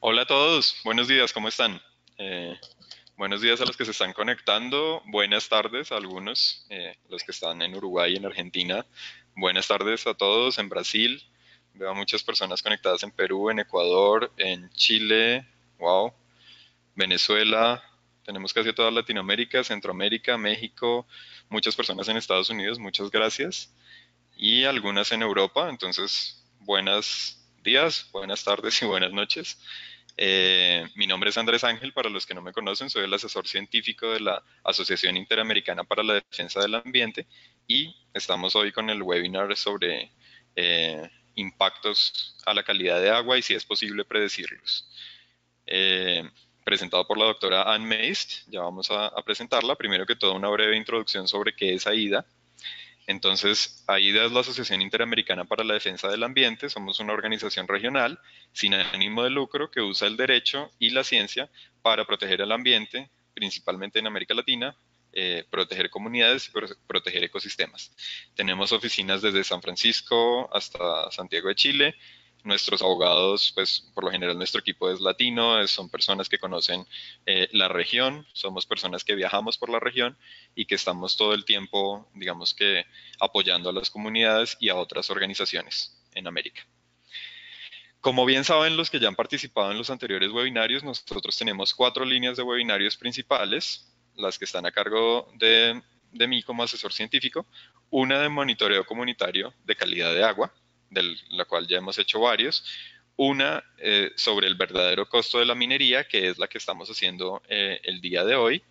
Hola a todos, buenos días, ¿cómo están? Eh, Buenos días a los que se están conectando, buenas tardes a algunos, los que están en Uruguay y en Argentina, buenas tardes a todos en Brasil, veo a muchas personas conectadas en Perú, en Ecuador, en Chile, wow, Venezuela, tenemos casi toda Latinoamérica, Centroamérica, México, muchas personas en Estados Unidos, muchas gracias, y algunas en Europa, entonces buenos días, buenas tardes y buenas noches. Mi nombre es Andrés Ángel, para los que no me conocen, soy el asesor científico de la Asociación Interamericana para la Defensa del Ambiente y estamos hoy con el webinar sobre impactos a la calidad de agua y si es posible predecirlos. Eh, Presentado por la doctora Ann Meist, ya vamos a presentarla. Primero que todo, una breve introducción sobre qué es AIDA. Entonces, AIDA es la Asociación Interamericana para la Defensa del Ambiente. Somos una organización regional sin ánimo de lucro que usa el derecho y la ciencia para proteger el ambiente, principalmente en América Latina, proteger comunidades y proteger ecosistemas. Tenemos oficinas desde San Francisco hasta Santiago de Chile. Nuestros abogados, pues por lo general nuestro equipo es latino, son personas que conocen la región, somos personas que viajamos por la región y que estamos todo el tiempo, digamos que, apoyando a las comunidades y a otras organizaciones en América. Como bien saben los que ya han participado en los anteriores webinarios, nosotros tenemos 4 líneas de webinarios principales, las que están a cargo de mí como asesor científico, una de monitoreo comunitario de calidad de agua, de la cual ya hemos hecho varios, una sobre el verdadero costo de la minería, que es la que estamos haciendo el día de hoy,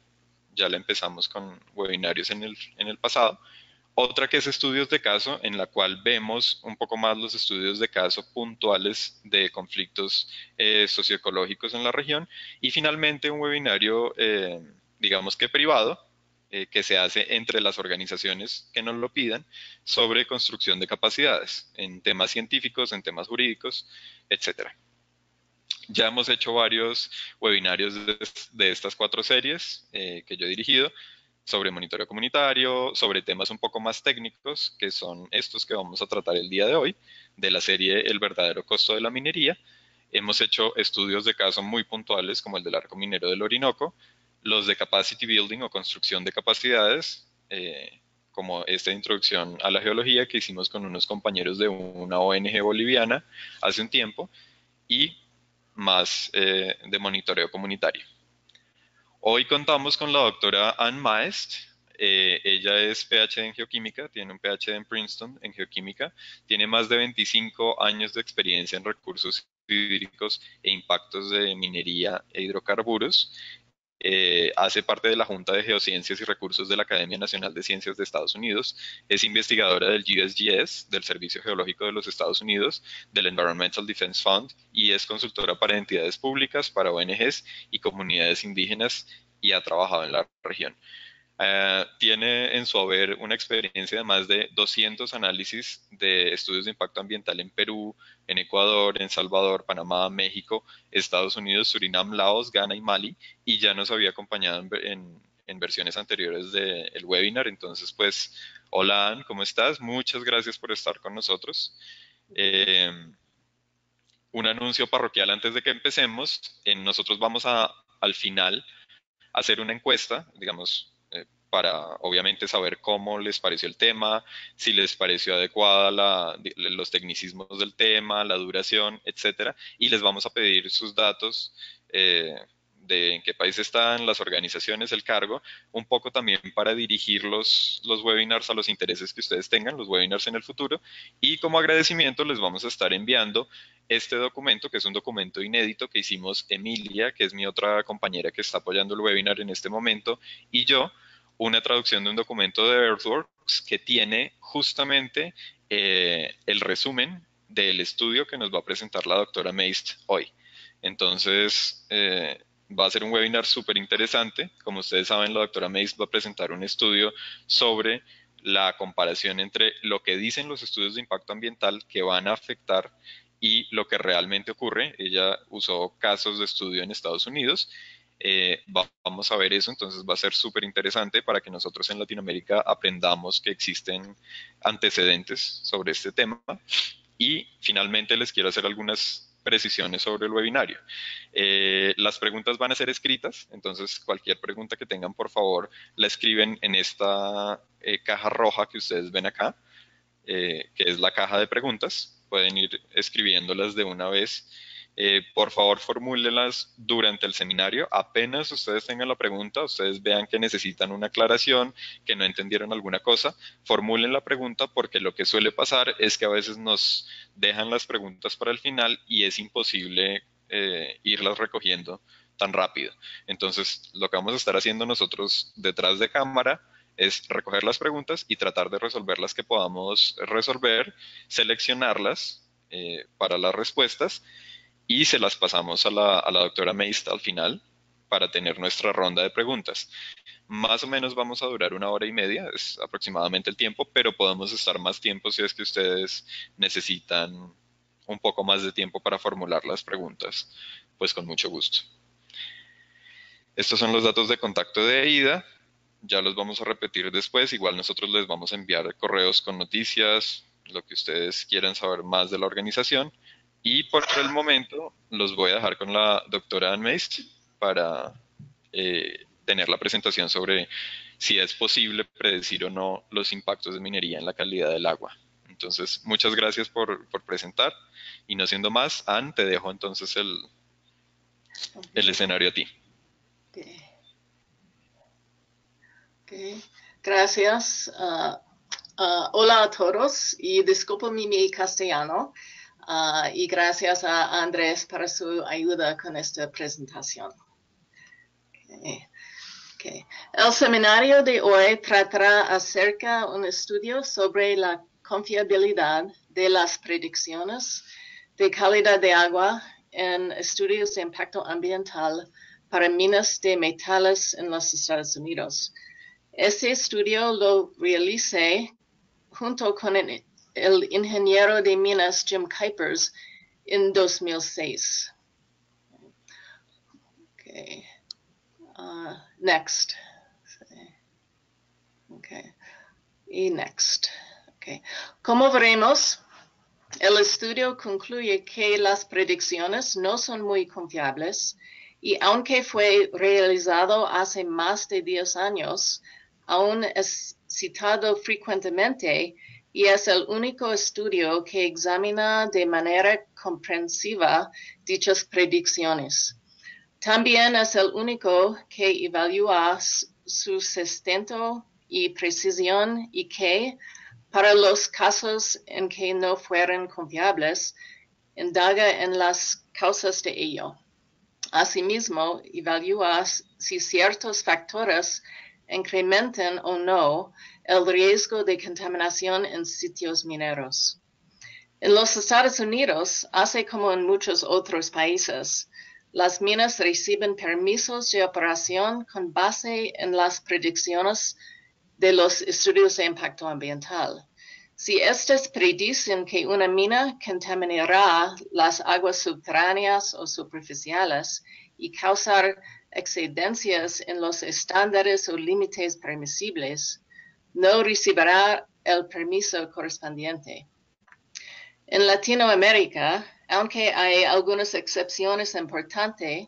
ya la empezamos con webinarios en el pasado. Otra que es estudios de caso, en la cual vemos un poco más los estudios de caso puntuales de conflictos socioecológicos en la región. Y finalmente un webinario, digamos que privado, que se hace entre las organizaciones que nos lo pidan sobre construcción de capacidades en temas científicos, en temas jurídicos, etcétera. Ya hemos hecho varios webinarios de estas 4 series que yo he dirigido sobre monitoreo comunitario, sobre temas un poco más técnicos, que son estos que vamos a tratar el día de hoy, de la serie El verdadero costo de la minería. Hemos hecho estudios de caso muy puntuales, como el del arco minero del Orinoco, los de capacity building o construcción de capacidades, como esta introducción a la geología que hicimos con unos compañeros de una ONG boliviana hace un tiempo, y más de monitoreo comunitario. Hoy contamos con la doctora Ann Maest. Ella es PhD en geoquímica, tiene un PhD en Princeton en geoquímica, tiene más de 25 años de experiencia en recursos hídricos e impactos de minería e hidrocarburos. Hace parte de la Junta de Geociencias y Recursos de la Academia Nacional de Ciencias de Estados Unidos, es investigadora del USGS, del Servicio Geológico de los Estados Unidos, del Environmental Defense Fund, y es consultora para entidades públicas, para ONGs y comunidades indígenas, y ha trabajado en la región. Tiene en su haber una experiencia de más de 200 análisis de estudios de impacto ambiental en Perú, en Ecuador, en Salvador, Panamá, México, Estados Unidos, Surinam, Laos, Ghana y Mali, y ya nos había acompañado en versiones anteriores del webinar. Entonces, pues, hola Ann, ¿cómo estás? Muchas gracias por estar con nosotros. Eh, un anuncio parroquial antes de que empecemos. Nosotros vamos al final hacer una encuesta, digamos, para obviamente saber cómo les pareció el tema, si les pareció adecuada los tecnicismos del tema, la duración, etcétera, y les vamos a pedir sus datos de en qué país están, las organizaciones, el cargo, un poco también para dirigir los webinars a los intereses que ustedes tengan, los webinars en el futuro, y como agradecimiento les vamos a estar enviando este documento, que es un documento inédito que hicimos Emilia, que es mi otra compañera que está apoyando el webinar en este momento, y yo, una traducción de un documento de Earthworks que tiene justamente el resumen del estudio que nos va a presentar la doctora Meist hoy. Entonces, va a ser un webinar súper interesante. Como ustedes saben, la doctora Meist va a presentar un estudio sobre la comparación entre lo que dicen los estudios de impacto ambiental que van a afectar y lo que realmente ocurre. Ella usó casos de estudio en Estados Unidos. Vamos a ver eso, entonces va a ser súper interesante para que nosotros en Latinoamérica aprendamos que existen antecedentes sobre este tema. Y finalmente les quiero hacer algunas precisiones sobre el webinario. Las preguntas van a ser escritas, entonces cualquier pregunta que tengan, por favor, la escriben en esta caja roja que ustedes ven acá, que es la caja de preguntas. Pueden ir escribiéndolas de una vez. Por favor, formúlenlas durante el seminario. Apenas ustedes tengan la pregunta, ustedes vean que necesitan una aclaración, que no entendieron alguna cosa, formulen la pregunta, porque lo que suele pasar es que a veces nos dejan las preguntas para el final y es imposible irlas recogiendo tan rápido. Entonces, lo que vamos a estar haciendo nosotros detrás de cámara es recoger las preguntas y tratar de resolver las que podamos resolver, seleccionarlas para las respuestas y se las pasamos a la doctora Meist al final para tener nuestra ronda de preguntas. Más o menos vamos a durar 1 hora y media, es aproximadamente el tiempo, pero podemos estar más tiempo si es que ustedes necesitan un poco más de tiempo para formular las preguntas, pues con mucho gusto. Estos son los datos de contacto de Aida, ya los vamos a repetir después, igual nosotros les vamos a enviar correos con noticias, lo que ustedes quieran saber más de la organización. Y por el momento los voy a dejar con la doctora Ann Meist para tener la presentación sobre si es posible predecir o no los impactos de minería en la calidad del agua. Entonces, muchas gracias por presentar. Y no siendo más, Ann, te dejo entonces el escenario a ti. Okay. Okay. Gracias. Hola a todos y disculpen mi castellano. Y gracias a Andrés para su ayuda con esta presentación. Okay. El seminario de hoy tratará acerca de un estudio sobre la confiabilidad de las predicciones de calidad de agua en estudios de impacto ambiental para minas de metales en los Estados Unidos. Este estudio lo realicé junto con el ingeniero de minas Jim Kuipers en 2006. Okay. Next. Okay. Y next. Okay. Como veremos, el estudio concluye que las predicciones no son muy confiables y aunque fue realizado hace más de 10 años, aún es citado frecuentemente y es el único estudio que examina de manera comprensiva dichas predicciones. También es el único que evalúa su sustento y precisión y que, para los casos en que no fueran confiables, indaga en las causas de ello. Asimismo, evalúa si ciertos factores incrementan o no el riesgo de contaminación en sitios mineros. En los Estados Unidos, así como en muchos otros países, las minas reciben permisos de operación con base en las predicciones de los estudios de impacto ambiental. Si estos predicen que una mina contaminará las aguas subterráneas o superficiales y causar excedencias en los estándares o límites permisibles, no recibirá el permiso correspondiente. En Latinoamérica, aunque hay algunas excepciones importantes,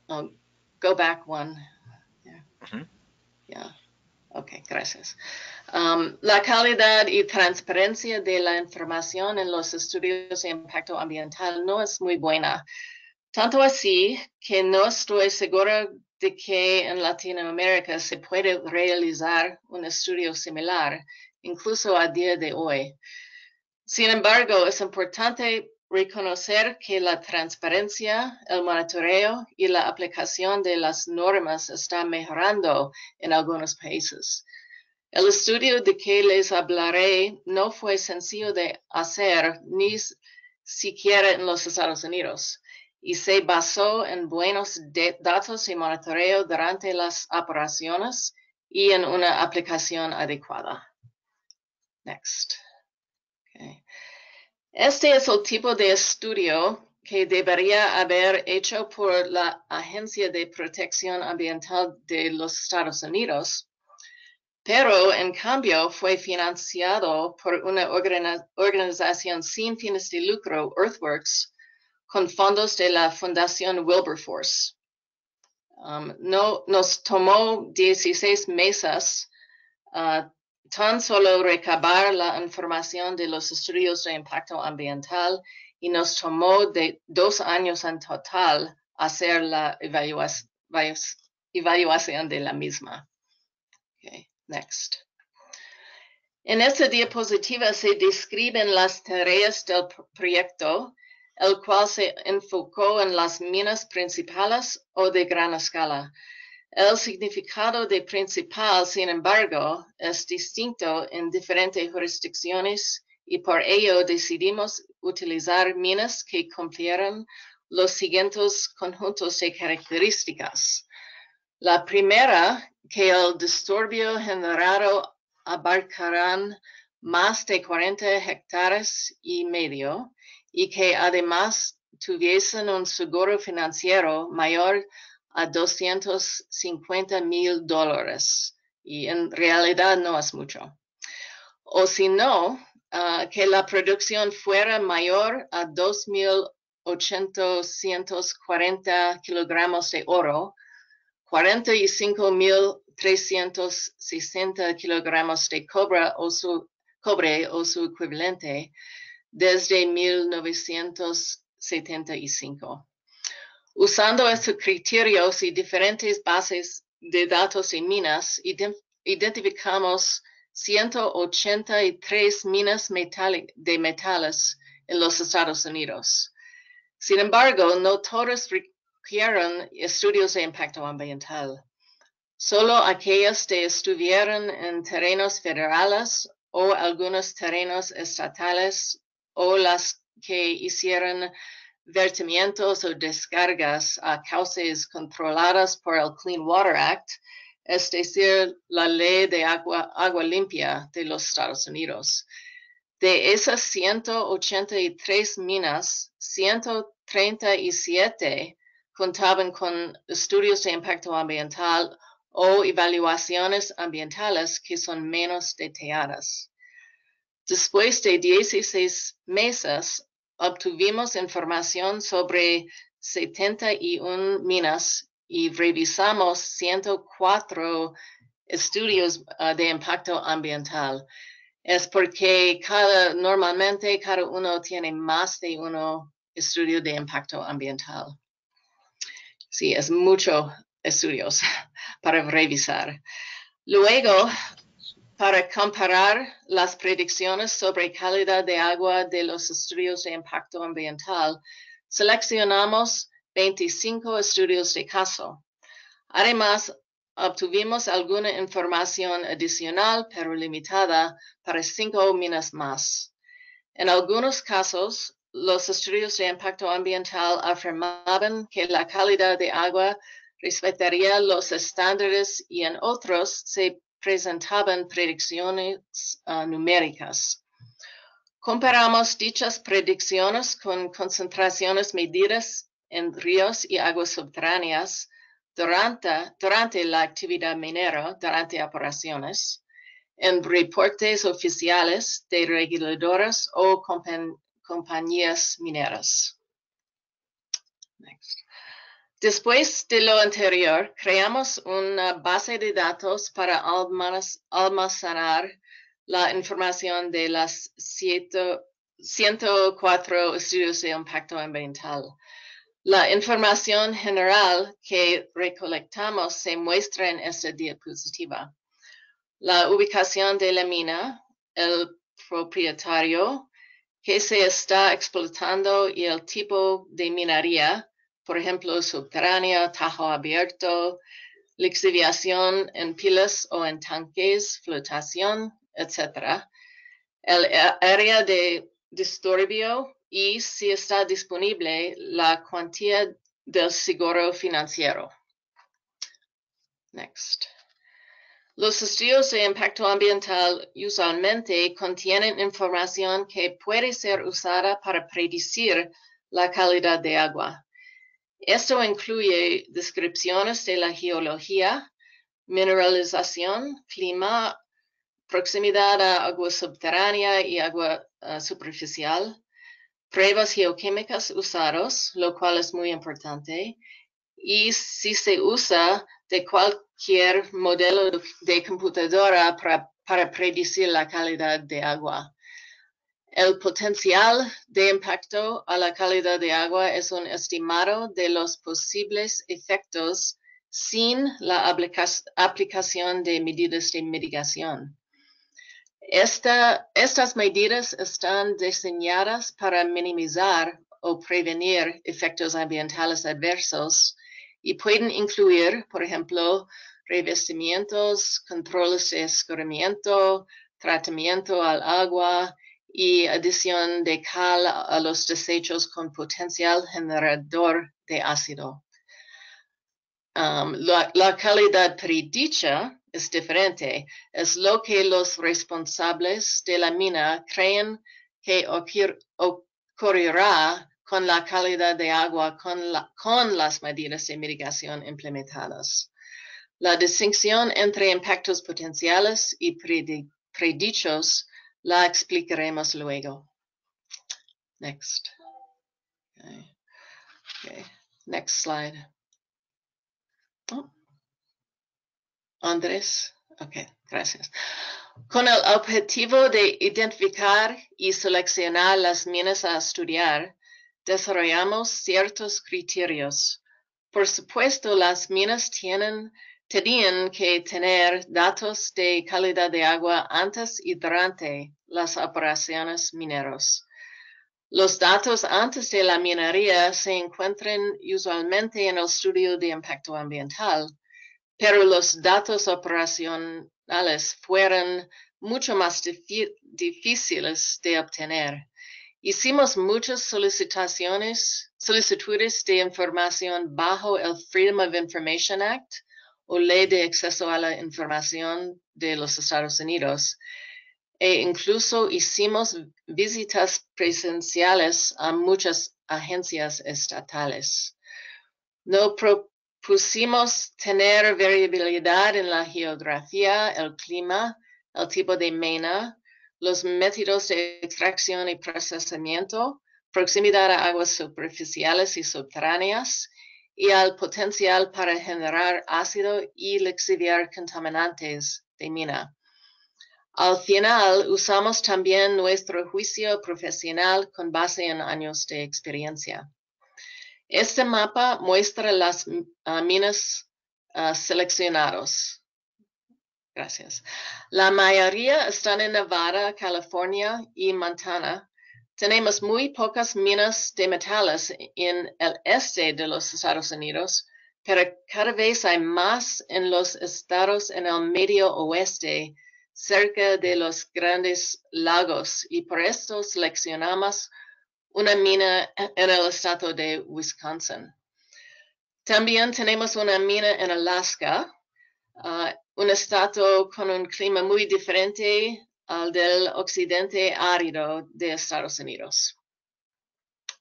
go back one. Yeah. Okay, gracias. La calidad y transparencia de la información en los estudios de impacto ambiental no es muy buena. Tanto así que no estoy segura de que en Latinoamérica se puede realizar un estudio similar, incluso a día de hoy. Sin embargo, es importante reconocer que la transparencia, el monitoreo y la aplicación de las normas está mejorando en algunos países. El estudio de que les hablaré no fue sencillo de hacer ni siquiera en los Estados Unidos y se basó en buenos datos y monitoreo durante las operaciones y en una aplicación adecuada. Next. Okay. Este es el tipo de estudio que debería haber hecho por la Agencia de Protección Ambiental de los Estados Unidos, pero en cambio fue financiado por una organización sin fines de lucro, Earthworks, con fondos de la Fundación Wilberforce. Nos tomó 16 meses tan solo recabar la información de los estudios de impacto ambiental y nos tomó de 2 años en total hacer la evaluación de la misma. Okay, next. En esta diapositiva se describen las tareas del proyecto, el cual se enfocó en las minas principales o de gran escala. El significado de principal, sin embargo, es distinto en diferentes jurisdicciones y por ello decidimos utilizar minas que cumplieran los siguientes conjuntos de características. La primera, que el disturbio generado abarcarán más de 40 hectáreas y medio y que además tuviesen un seguro financiero mayor a $250,000 y en realidad no es mucho. O si no, que la producción fuera mayor a 2,840 kilogramos de oro, 45,360 kilogramos de cobre o su equivalente desde 1975. Usando estos criterios y diferentes bases de datos y minas, identificamos 183 minas de metales en los Estados Unidos. Sin embargo, no todas requieren estudios de impacto ambiental. Solo aquellas que estuvieran en terrenos federales o algunos terrenos estatales o las que hicieran vertimientos o descargas a causas controladas por el Clean Water Act, es decir, la ley de agua limpia de los Estados Unidos. De esas 183 minas, 137 contaban con estudios de impacto ambiental o evaluaciones ambientales que son menos detalladas. Después de 16 meses, obtuvimos información sobre 71 minas y revisamos 104 estudios de impacto ambiental. Es porque normalmente cada uno tiene más de uno estudio de impacto ambiental. Sí, es mucho estudios para revisar. Luego, para comparar las predicciones sobre calidad de agua de los estudios de impacto ambiental, seleccionamos 25 estudios de caso. Además, obtuvimos alguna información adicional, pero limitada, para 5 minas más. En algunos casos, los estudios de impacto ambiental afirmaban que la calidad de agua respetaría los estándares y en otros se presentaban predicciones numéricas. Comparamos dichas predicciones con concentraciones medidas en ríos y aguas subterráneas durante la actividad minera, durante operaciones, en reportes oficiales de reguladoras o compañías mineras. Next. Después de lo anterior, creamos una base de datos para almacenar la información de las 104 estudios de impacto ambiental. La información general que recolectamos se muestra en esta diapositiva. La ubicación de la mina, el propietario que se está explotando y el tipo de minería, por ejemplo, subterránea, tajo abierto, lixiviación en pilas o en tanques, flotación, etc. El área de disturbio y, si está disponible, la cuantía del seguro financiero. Next. Los estudios de impacto ambiental usualmente contienen información que puede ser usada para predecir la calidad de agua. Esto incluye descripciones de la geología, mineralización, clima, proximidad a agua subterránea y agua superficial, pruebas geoquímicas usados, lo cual es muy importante, y si se usa de cualquier modelo de computadora para predecir la calidad de agua. El potencial de impacto a la calidad de agua es un estimado de los posibles efectos sin la aplicación de medidas de mitigación. Estas medidas están diseñadas para minimizar o prevenir efectos ambientales adversos y pueden incluir, por ejemplo, revestimientos, controles de escurrimiento, tratamiento al agua y adición de cal a los desechos con potencial generador de ácido. La calidad predicha es diferente. Es lo que los responsables de la mina creen que ocurrirá con la calidad de agua con las medidas de mitigación implementadas. La distinción entre impactos potenciales y predichos la explicaremos luego. Next. Okay. Next slide. Oh. Andrés. Ok, gracias. Con el objetivo de identificar y seleccionar las minas a estudiar, desarrollamos ciertos criterios. Por supuesto, las minas tenían que tener datos de calidad de agua antes y durante las operaciones mineras. Los datos antes de la minería se encuentran usualmente en el estudio de impacto ambiental, pero los datos operacionales fueron mucho más difíciles de obtener. Hicimos muchas solicitudes de información bajo el Freedom of Information Act o Ley de Acceso a la Información de los Estados Unidos, e incluso hicimos visitas presenciales a muchas agencias estatales. No propusimos tener variabilidad en la geografía, el clima, el tipo de mina, los métodos de extracción y procesamiento, proximidad a aguas superficiales y subterráneas, y al potencial para generar ácido y lixiviar contaminantes de mina. Al final, usamos también nuestro juicio profesional con base en años de experiencia. Este mapa muestra las minas seleccionadas. Gracias. La mayoría están en Nevada, California y Montana. Tenemos muy pocas minas de metales en el este de los Estados Unidos, pero cada vez hay más en los estados en el medio oeste, cerca de los grandes lagos, y por esto seleccionamos una mina en el estado de Wisconsin. También tenemos una mina en Alaska, un estado con un clima muy diferente al del occidente árido de Estados Unidos.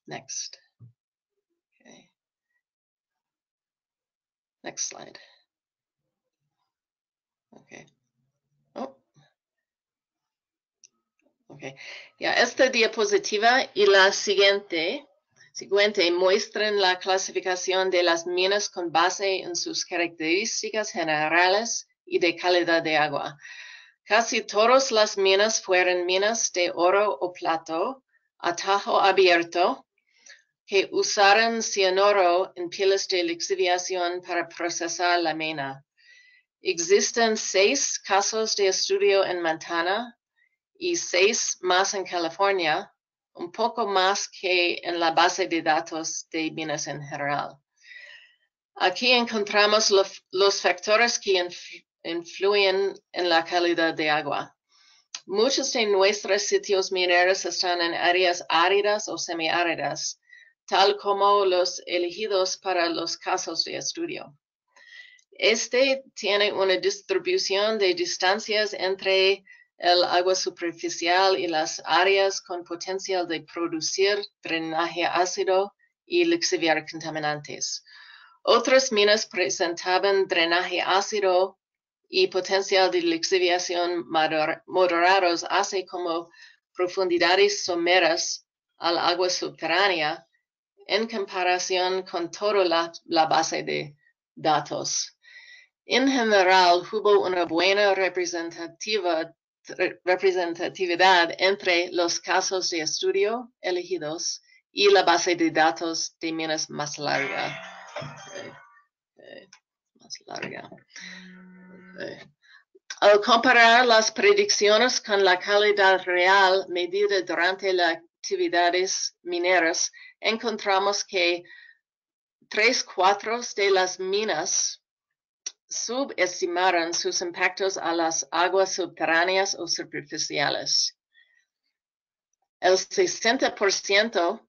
Next. Okay. Next slide. Okay. Oh. Okay. Ya, esta diapositiva y la siguiente muestran la clasificación de las minas con base en sus características generales y de calidad de agua. Casi todas las minas fueron minas de oro o plato a tajo abierto que usaron cianuro en pilas de lixiviación para procesar la mina. Existen 6 casos de estudio en Montana y 6 más en California, un poco más que en la base de datos de minas en general. Aquí encontramos los factores que influyen en la calidad de agua. Muchos de nuestros sitios mineros están en áreas áridas o semiáridas, tal como los elegidos para los casos de estudio. Este tiene una distribución de distancias entre el agua superficial y las áreas con potencial de producir drenaje ácido y lixiviar contaminantes. Otras minas presentaban drenaje ácido y potencial de lixiviación moderados, así como profundidades someras al agua subterránea en comparación con toda la base de datos. En general, hubo una buena representatividad entre los casos de estudio elegidos y la base de datos de minas más larga. Al comparar las predicciones con la calidad real medida durante las actividades mineras, encontramos que 3/4 de las minas subestimaron sus impactos a las aguas subterráneas o superficiales. El 60%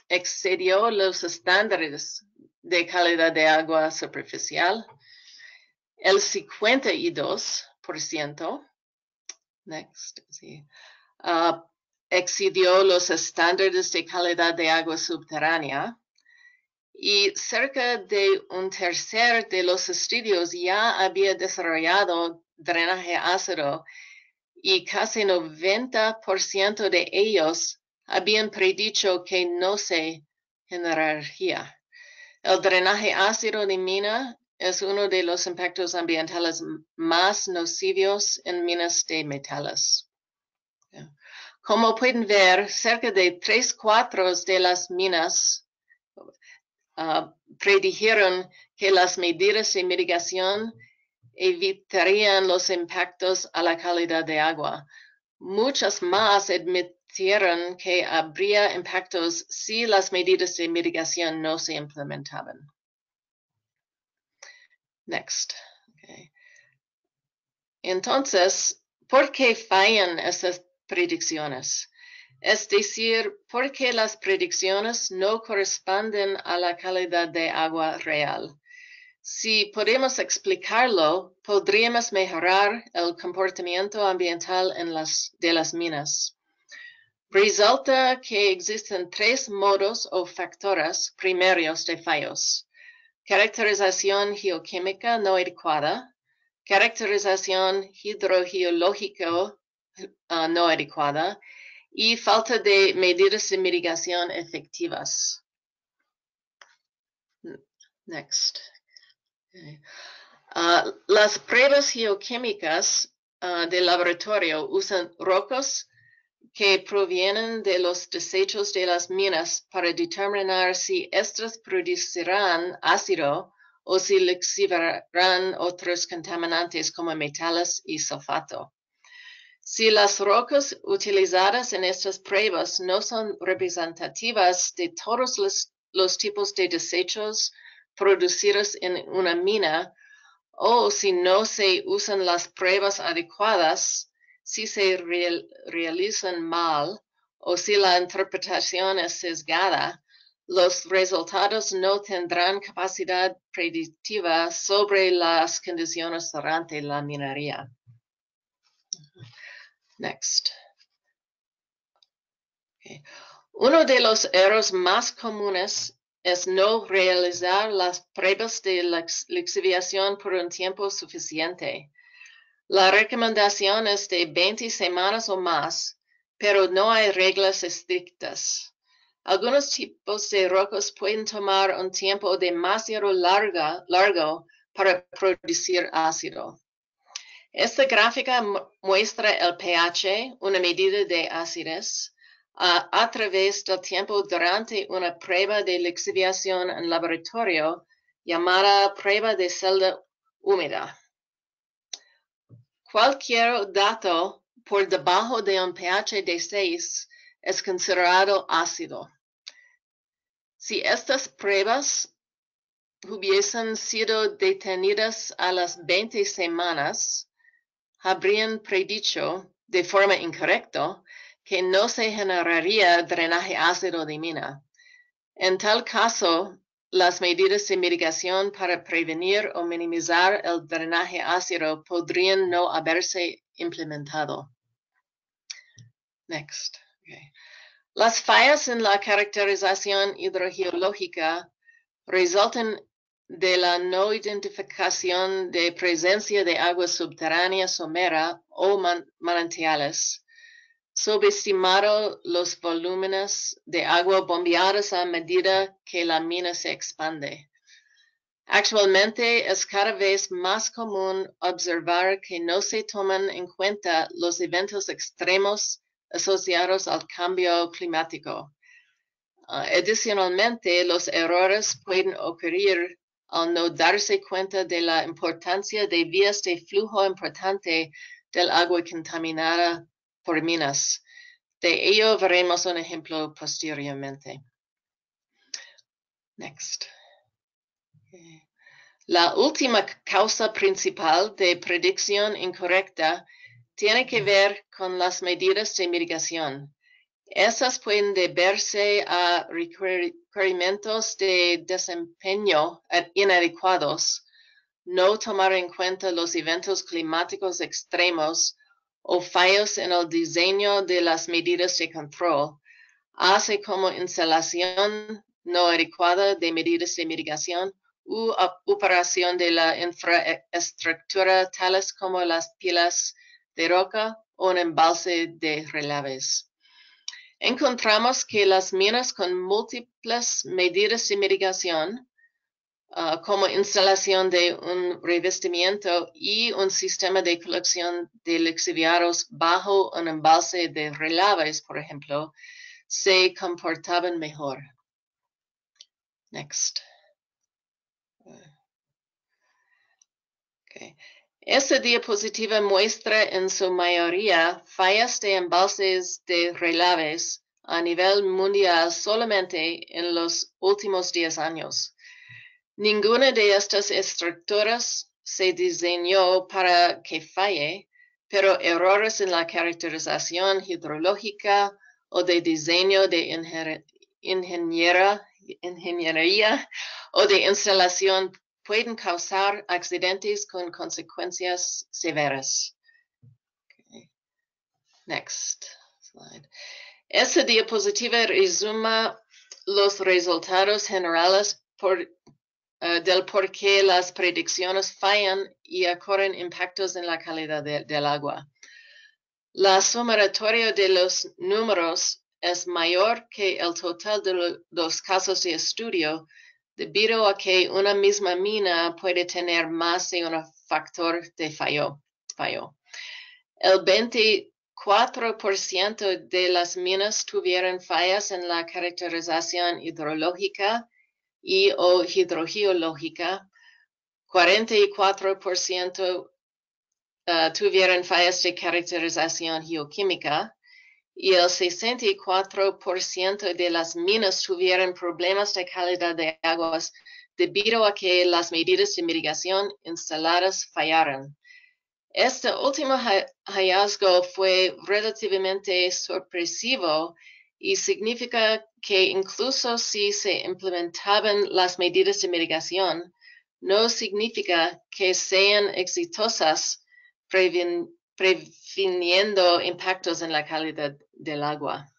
excedió los estándares de calidad de agua superficial. El 52% excedió los estándares de calidad de agua subterránea. Y cerca de un tercio de los estudios ya había desarrollado drenaje ácido y casi 90% de ellos habían predicho que no se generaría. El drenaje ácido de mina es uno de los impactos ambientales más nocivos en minas de metales. Como pueden ver, cerca de 3/4 de las minas predijeron que las medidas de mitigación evitarían los impactos a la calidad de agua. Muchas más admitieron que habría impactos si las medidas de mitigación no se implementaban. Next. Okay. Entonces, ¿por qué fallan estas predicciones? Es decir, ¿por qué las predicciones no corresponden a la calidad de agua real? Si podemos explicarlo, podríamos mejorar el comportamiento ambiental de las minas. Resulta que existen 3 modos o factores primarios de fallos: caracterización geoquímica no adecuada, caracterización hidrogeológica no adecuada, y falta de medidas de mitigación efectivas. Next. Okay. Las pruebas geoquímicas del laboratorio usan rocas que provienen de los desechos de las minas para determinar si estas producirán ácido o si lixiviarán otros contaminantes como metales y sulfato. Si las rocas utilizadas en estas pruebas no son representativas de todos los tipos de desechos producidos en una mina, o si no se usan las pruebas adecuadas, si se realizan mal, o si la interpretación es sesgada, los resultados no tendrán capacidad predictiva sobre las condiciones durante la minería. Next. Okay. Uno de los errores más comunes es no realizar las pruebas de lixiviación por un tiempo suficiente. La recomendación es de 20 semanas o más, pero no hay reglas estrictas. Algunos tipos de rocas pueden tomar un tiempo demasiado largo para producir ácido. Esta gráfica muestra el pH, una medida de acidez, a través del tiempo durante una prueba de lixiviación en laboratorio llamada prueba de celda húmeda. Cualquier dato por debajo de un pH de 6 es considerado ácido. Si estas pruebas hubiesen sido detenidas a las 20 semanas, habrían predicho de forma incorrecta que no se generaría drenaje ácido de mina. En tal caso, las medidas de mitigación para prevenir o minimizar el drenaje ácido podrían no haberse implementado. Next. Okay. Las fallas en la caracterización hidrogeológica resultan de la no identificación de presencia de agua subterránea somera o manantiales, subestimado los volúmenes de agua bombeados a medida que la mina se expande. Actualmente es cada vez más común observar que no se toman en cuenta los eventos extremos asociados al cambio climático. Adicionalmente, los errores pueden ocurrir al no darse cuenta de la importancia de vías de flujo importante del agua contaminada por minas. De ello veremos un ejemplo posteriormente. Next. Okay. La última causa principal de predicción incorrecta tiene que ver con las medidas de mitigación. Esas pueden deberse a requerimientos de desempeño inadecuados, no tomar en cuenta los eventos climáticos extremos o fallos en el diseño de las medidas de control, así como instalación no adecuada de medidas de mitigación u operación de la infraestructura tales como las pilas de roca o un embalse de relaves. Encontramos que las minas con múltiples medidas de mitigación, como instalación de un revestimiento y un sistema de colección de lixiviados bajo un embalse de relaves, por ejemplo, se comportaban mejor. Next. Okay. Esta diapositiva muestra en su mayoría fallas de embalses de relaves a nivel mundial solamente en los últimos 10 años. Ninguna de estas estructuras se diseñó para que falle, pero errores en la caracterización hidrológica o de diseño de ingeniería o de instalación pueden causar accidentes con consecuencias severas. Okay. Next slide. Esta diapositiva resume los resultados generales del por qué las predicciones fallan y ocurren impactos en la calidad del agua. La sumatoria de los números es mayor que el total de los casos de estudio, debido a que una misma mina puede tener más de un factor de fallo. El 24% de las minas tuvieron fallas en la caracterización hidrológica y o hidrogeológica, 44% tuvieron fallas de caracterización geoquímica, y el 64% de las minas tuvieron problemas de calidad de aguas debido a que las medidas de mitigación instaladas fallaron. Este último hallazgo fue relativamente sorpresivo y significa que incluso si se implementaban las medidas de mitigación, no significa que sean exitosas previniendo impactos en la calidad del agua.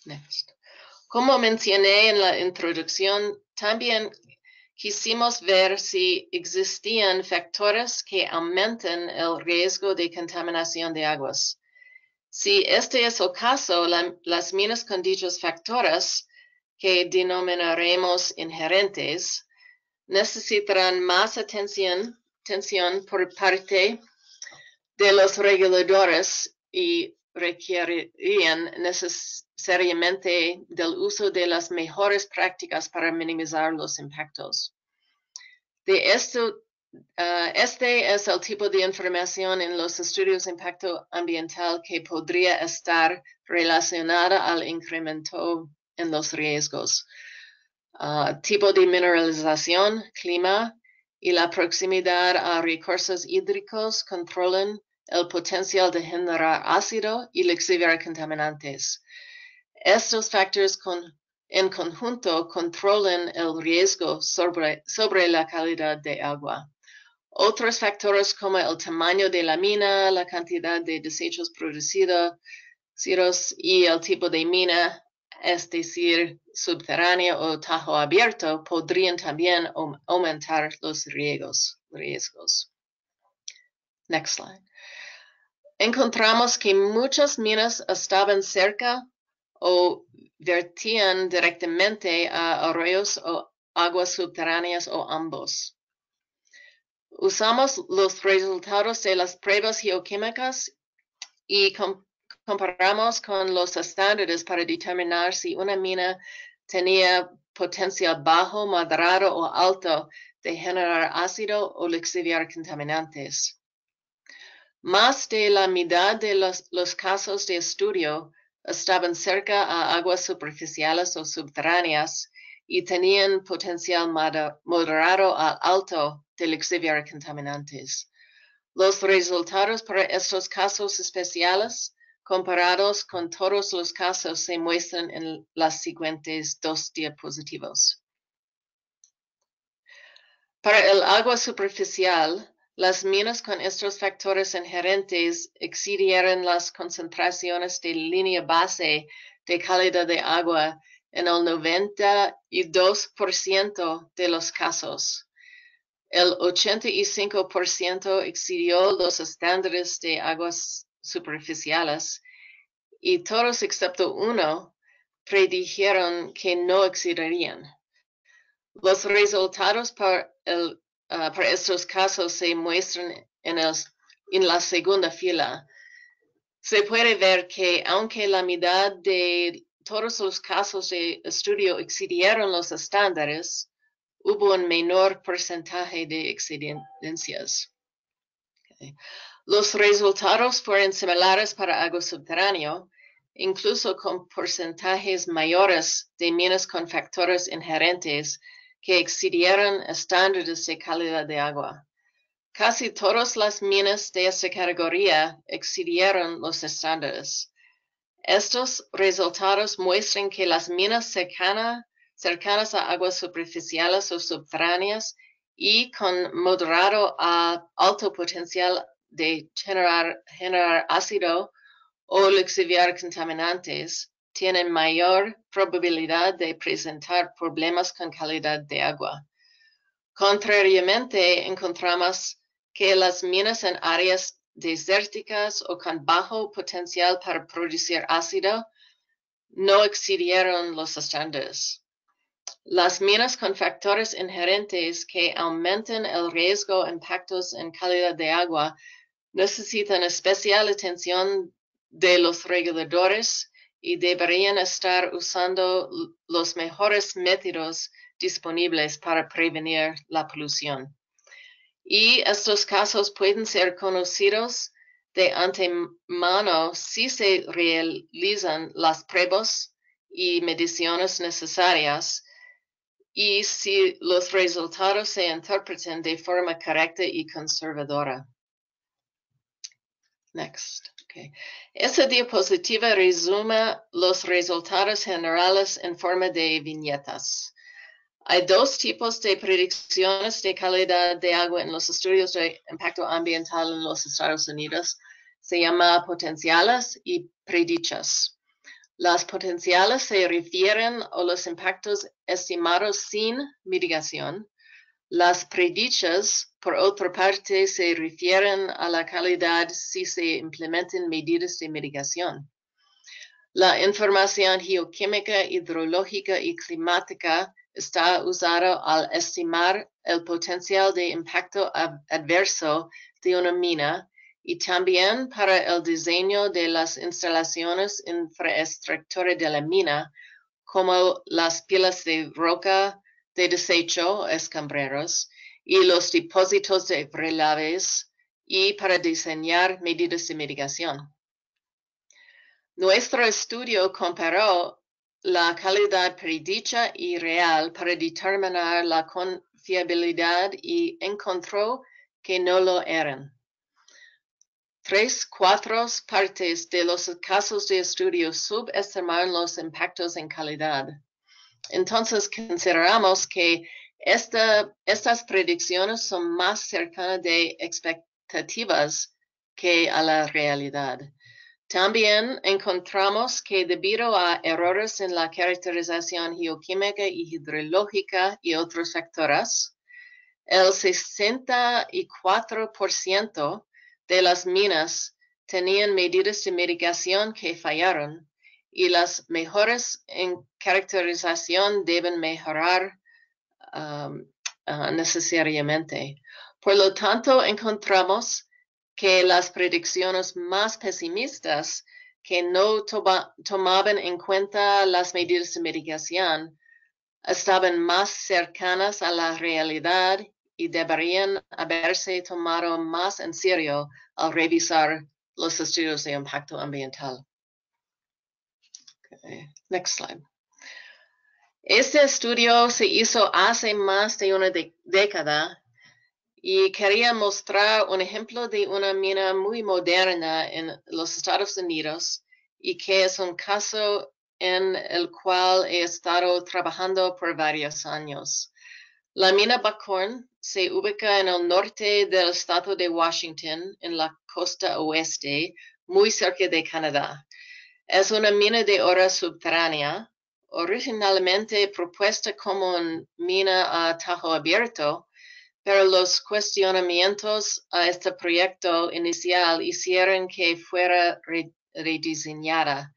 Next. Como mencioné en la introducción, también quisimos ver si existían factores que aumenten el riesgo de contaminación de aguas. Si este es el caso, las minas con dichos factores, que denominaremos inherentes, necesitarán más atención por parte de los reguladores y requerirían necesariamente del uso de las mejores prácticas para minimizar los impactos. Este es el tipo de información en los estudios de impacto ambiental que podría estar relacionada al incremento en los riesgos. Tipo de mineralización, clima y la proximidad a recursos hídricos controlan el potencial de generar ácido y lixiviar contaminantes. Estos factores en conjunto controlan el riesgo sobre la calidad de agua. Otros factores como el tamaño de la mina, la cantidad de desechos producidos y el tipo de mina, es decir, subterráneo o tajo abierto, podrían también aumentar los riesgos. Next slide. encontramos que muchas minas estaban cerca o vertían directamente a arroyos o aguas subterráneas o ambos. Usamos los resultados de las pruebas geoquímicas y comparamos con los estándares para determinar si una mina tenía potencial bajo, moderado o alto de generar ácido o lixiviar contaminantes. Más de la mitad de los casos de estudio estaban cerca a aguas superficiales o subterráneas y tenían potencial moderado a alto de lixiviar contaminantes. Los resultados para estos casos especiales, comparados con todos los casos, se muestran en las siguientes 2 diapositivas. Para el agua superficial, las minas con estos factores inherentes excedieron las concentraciones de línea base de calidad de agua en el 92% de los casos. El 85% excedió los estándares de aguas superficiales y todos excepto uno predijeron que no excederían. Los resultados para estos casos se muestran en la segunda fila. Se puede ver que aunque la mitad de todos los casos de estudio excedieron los estándares, hubo un menor porcentaje de excedencias. Okay. Los resultados fueron similares para agua subterráneo, incluso con porcentajes mayores de minas con factores inherentes que excedieron estándares de calidad de agua. Casi todas las minas de esta categoría excedieron los estándares. Estos resultados muestran que las minas cercanas a aguas superficiales o subterráneas y con moderado a alto potencial de generar ácido o lixiviar contaminantes tienen mayor probabilidad de presentar problemas con calidad de agua. Contrariamente, encontramos que las minas en áreas desérticas o con bajo potencial para producir ácido no excedieron los estándares. Las minas con factores inherentes que aumentan el riesgo de impactos en calidad de agua necesitan especial atención de los reguladores y deberían estar usando los mejores métodos disponibles para prevenir la polución. Y estos casos pueden ser conocidos de antemano si se realizan las pruebas y mediciones necesarias y si los resultados se interpretan de forma correcta y conservadora. Next. Okay. Esta diapositiva resume los resultados generales en forma de viñetas. Hay dos tipos de predicciones de calidad de agua en los estudios de impacto ambiental en los Estados Unidos. Se llama potenciales y predichas. Las potenciales se refieren a los impactos estimados sin mitigación. Las predichas, por otra parte, se refieren a la calidad si se implementan medidas de mitigación. La información geoquímica, hidrológica y climática está usada al estimar el potencial de impacto adverso de una mina y también para el diseño de las instalaciones infraestructura de la mina, como las pilas de roca de desecho, escombreros, y los depósitos de relaves, y para diseñar medidas de mitigación. Nuestro estudio comparó la calidad predicha y real para determinar la confiabilidad y encontró que no lo eran. 3/4 partes de los casos de estudio subestimaron los impactos en calidad. Entonces consideramos que estas predicciones son más cercanas de expectativas que a la realidad. También encontramos que debido a errores en la caracterización geoquímica y hidrológica y otros factores, el 64% de las minas tenían medidas de mitigación que fallaron y las mejoras en caracterización deben mejorar necesariamente. Por lo tanto, encontramos que las predicciones más pesimistas que no tomaban en cuenta las medidas de mitigación estaban más cercanas a la realidad y deberían haberse tomado más en serio al revisar los estudios de impacto ambiental. Okay. Next slide. Este estudio se hizo hace más de una década y quería mostrar un ejemplo de una mina muy moderna en los Estados Unidos y que es un caso en el cual he estado trabajando por varios años. La mina Buckhorn se ubica en el norte del estado de Washington, en la costa oeste, muy cerca de Canadá. Es una mina de oro subterránea, originalmente propuesta como una mina a tajo abierto, pero los cuestionamientos a este proyecto inicial hicieron que fuera rediseñada.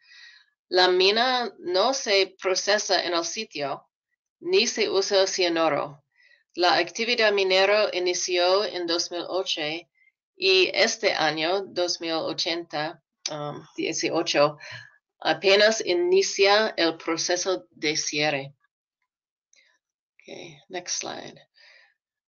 La mina no se procesa en el sitio, ni se usa cianuro. La actividad minera inició en 2008 y este año, 2018, apenas inicia el proceso de cierre. Okay, next slide.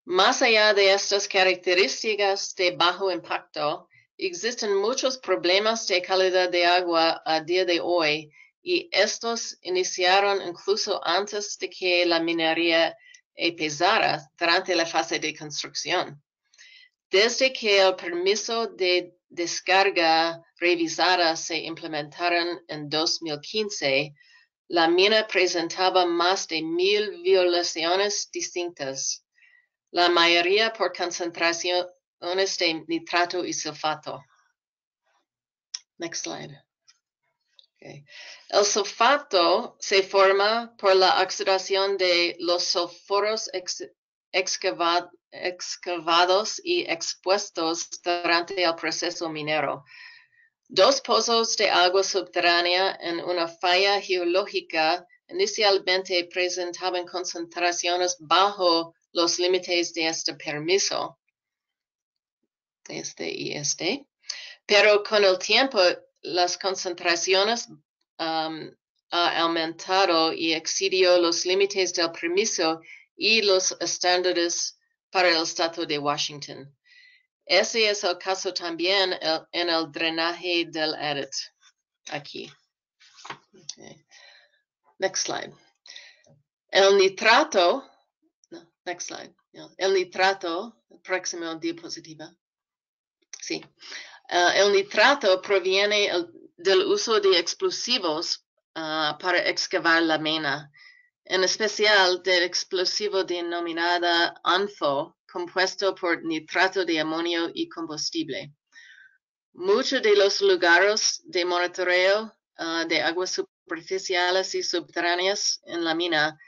Más allá de estas características de bajo impacto, existen muchos problemas de calidad de agua a día de hoy y estos iniciaron incluso antes de que la minería empezara durante la fase de construcción. Desde que el permiso de descarga revisada se implementaron en 2015, la mina presentaba más de 1,000 violaciones distintas, la mayoría por concentraciones de nitrato y sulfato. Next slide. Okay. El sulfato se forma por la oxidación de los sulfuros excavados y expuestos durante el proceso minero. Dos pozos de agua subterránea en una falla geológica inicialmente presentaban concentraciones bajo los límites de este permiso, pero con el tiempo las concentraciones han aumentado y excedió los límites del permiso y los estándares para el estado de Washington. Ese es el caso también en el drenaje del Edit, aquí. Okay. Next slide. El nitrato, next slide. El nitrato, próxima diapositiva. Sí. El nitrato proviene del uso de explosivos para excavar la mina, en especial del explosivo denominado ANFO, compuesto por nitrato de amonio y combustible. Muchos de los lugares de monitoreo de aguas superficiales y subterráneas en la mina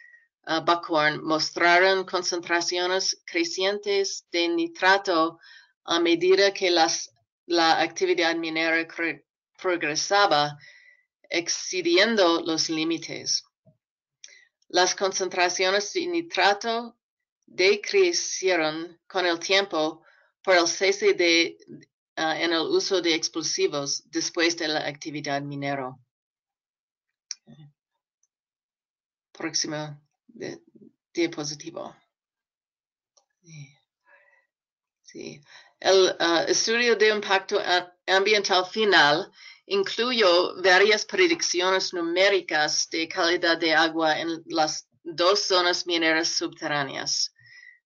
Buckhorn mostraron concentraciones crecientes de nitrato a medida que la actividad minera progresaba, excediendo los límites. Las concentraciones de nitrato decrecieron con el tiempo por el cese en el uso de explosivos después de la actividad minera. Próxima diapositiva. Sí. El estudio de impacto ambiental final incluyó varias predicciones numéricas de calidad de agua en las dos zonas mineras subterráneas.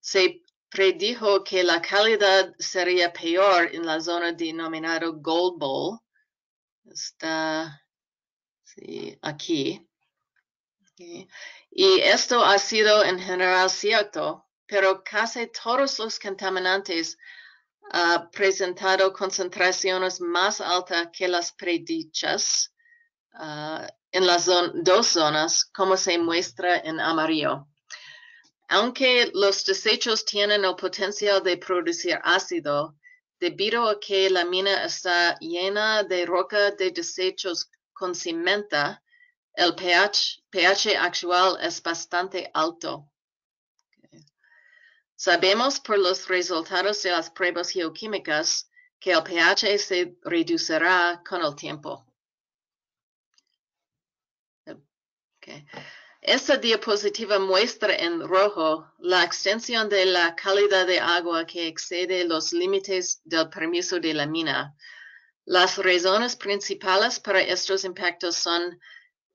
Se predijo que la calidad sería peor en la zona denominada Gold Bowl. Está aquí. Okay. Y esto ha sido en general cierto, pero casi todos los contaminantes han presentado concentraciones más altas que las predichas en las dos zonas, como se muestra en amarillo. Aunque los desechos tienen el potencial de producir ácido, debido a que la mina está llena de roca de desechos con cimenta, el pH actual es bastante alto. Sabemos por los resultados de las pruebas geoquímicas que el pH se reducirá con el tiempo. Okay. Esta diapositiva muestra en rojo la extensión de la calidad de agua que excede los límites del permiso de la mina. Las razones principales para estos impactos son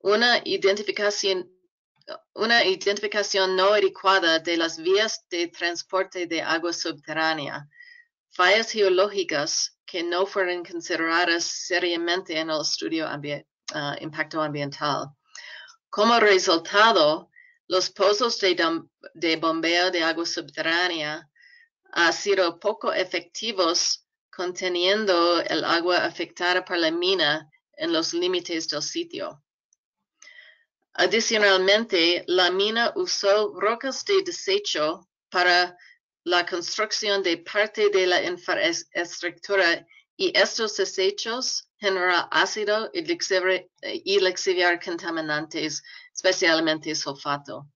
una identificación no adecuada de las vías de transporte de agua subterránea, fallas geológicas que no fueron consideradas seriamente en el estudio impacto ambiental. Como resultado, los pozos de bombeo de agua subterránea han sido poco efectivos conteniendo el agua afectada por la mina en los límites del sitio. Adicionalmente, la mina usó rocas de desecho para la construcción de parte de la infraestructura y estos desechos generan ácido y lixiviar contaminantes, especialmente sulfato.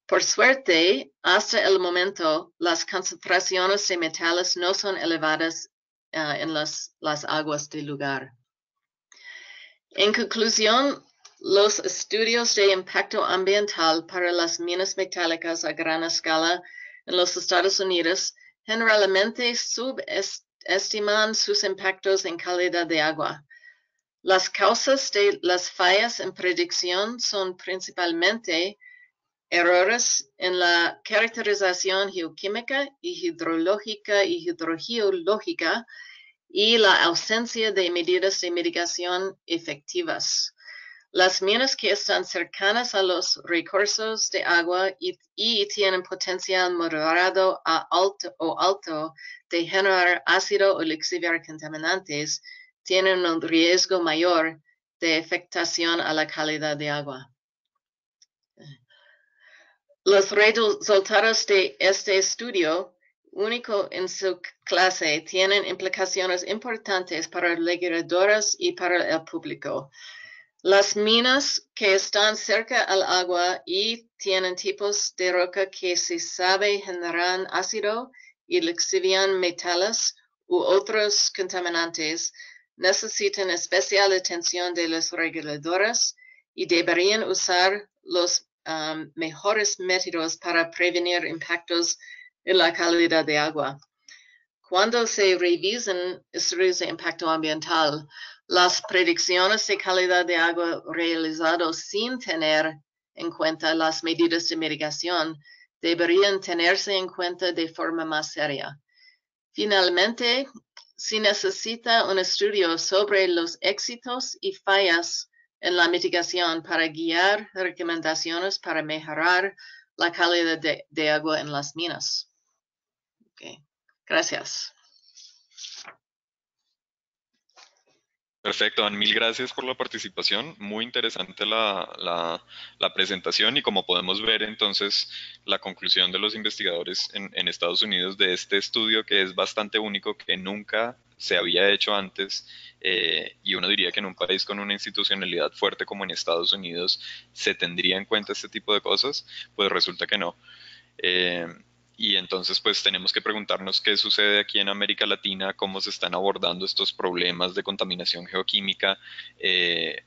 Por suerte, hasta el momento, las concentraciones de metales no son elevadas en las aguas del lugar. En conclusión, los estudios de impacto ambiental para las minas metálicas a gran escala en los Estados Unidos generalmente subestiman sus impactos en calidad de agua. Las causas de las fallas en predicción son principalmente errores en la caracterización geoquímica y hidrológica y hidrogeológica y la ausencia de medidas de mitigación efectivas. Las minas que están cercanas a los recursos de agua y tienen potencial moderado a alto de generar ácido o lixiviar contaminantes tienen un riesgo mayor de afectación a la calidad de agua. Los resultados de este estudio, único en su clase, tienen implicaciones importantes para legisladores y para el público. Las minas que están cerca al agua y tienen tipos de roca que se sabe generan ácido y lixivian metales u otros contaminantes necesitan especial atención de los reguladores y deberían usar los mejores métodos para prevenir impactos en la calidad de agua. Cuando se revisan estudios de impacto ambiental, las predicciones de calidad de agua realizadas sin tener en cuenta las medidas de mitigación deberían tenerse en cuenta de forma más seria. Finalmente, se necesita un estudio sobre los éxitos y fallas en la mitigación para guiar recomendaciones para mejorar la calidad de agua en las minas. Okay. Gracias. Perfecto, Dan, mil gracias por la participación. Muy interesante la presentación y como podemos ver entonces la conclusión de los investigadores en Estados Unidos de este estudio que es bastante único, que nunca se había hecho antes y uno diría que en un país con una institucionalidad fuerte como en Estados Unidos se tendría en cuenta este tipo de cosas, pues resulta que no. Y entonces pues tenemos que preguntarnos qué sucede aquí en América Latina, cómo se están abordando estos problemas de contaminación geoquímica.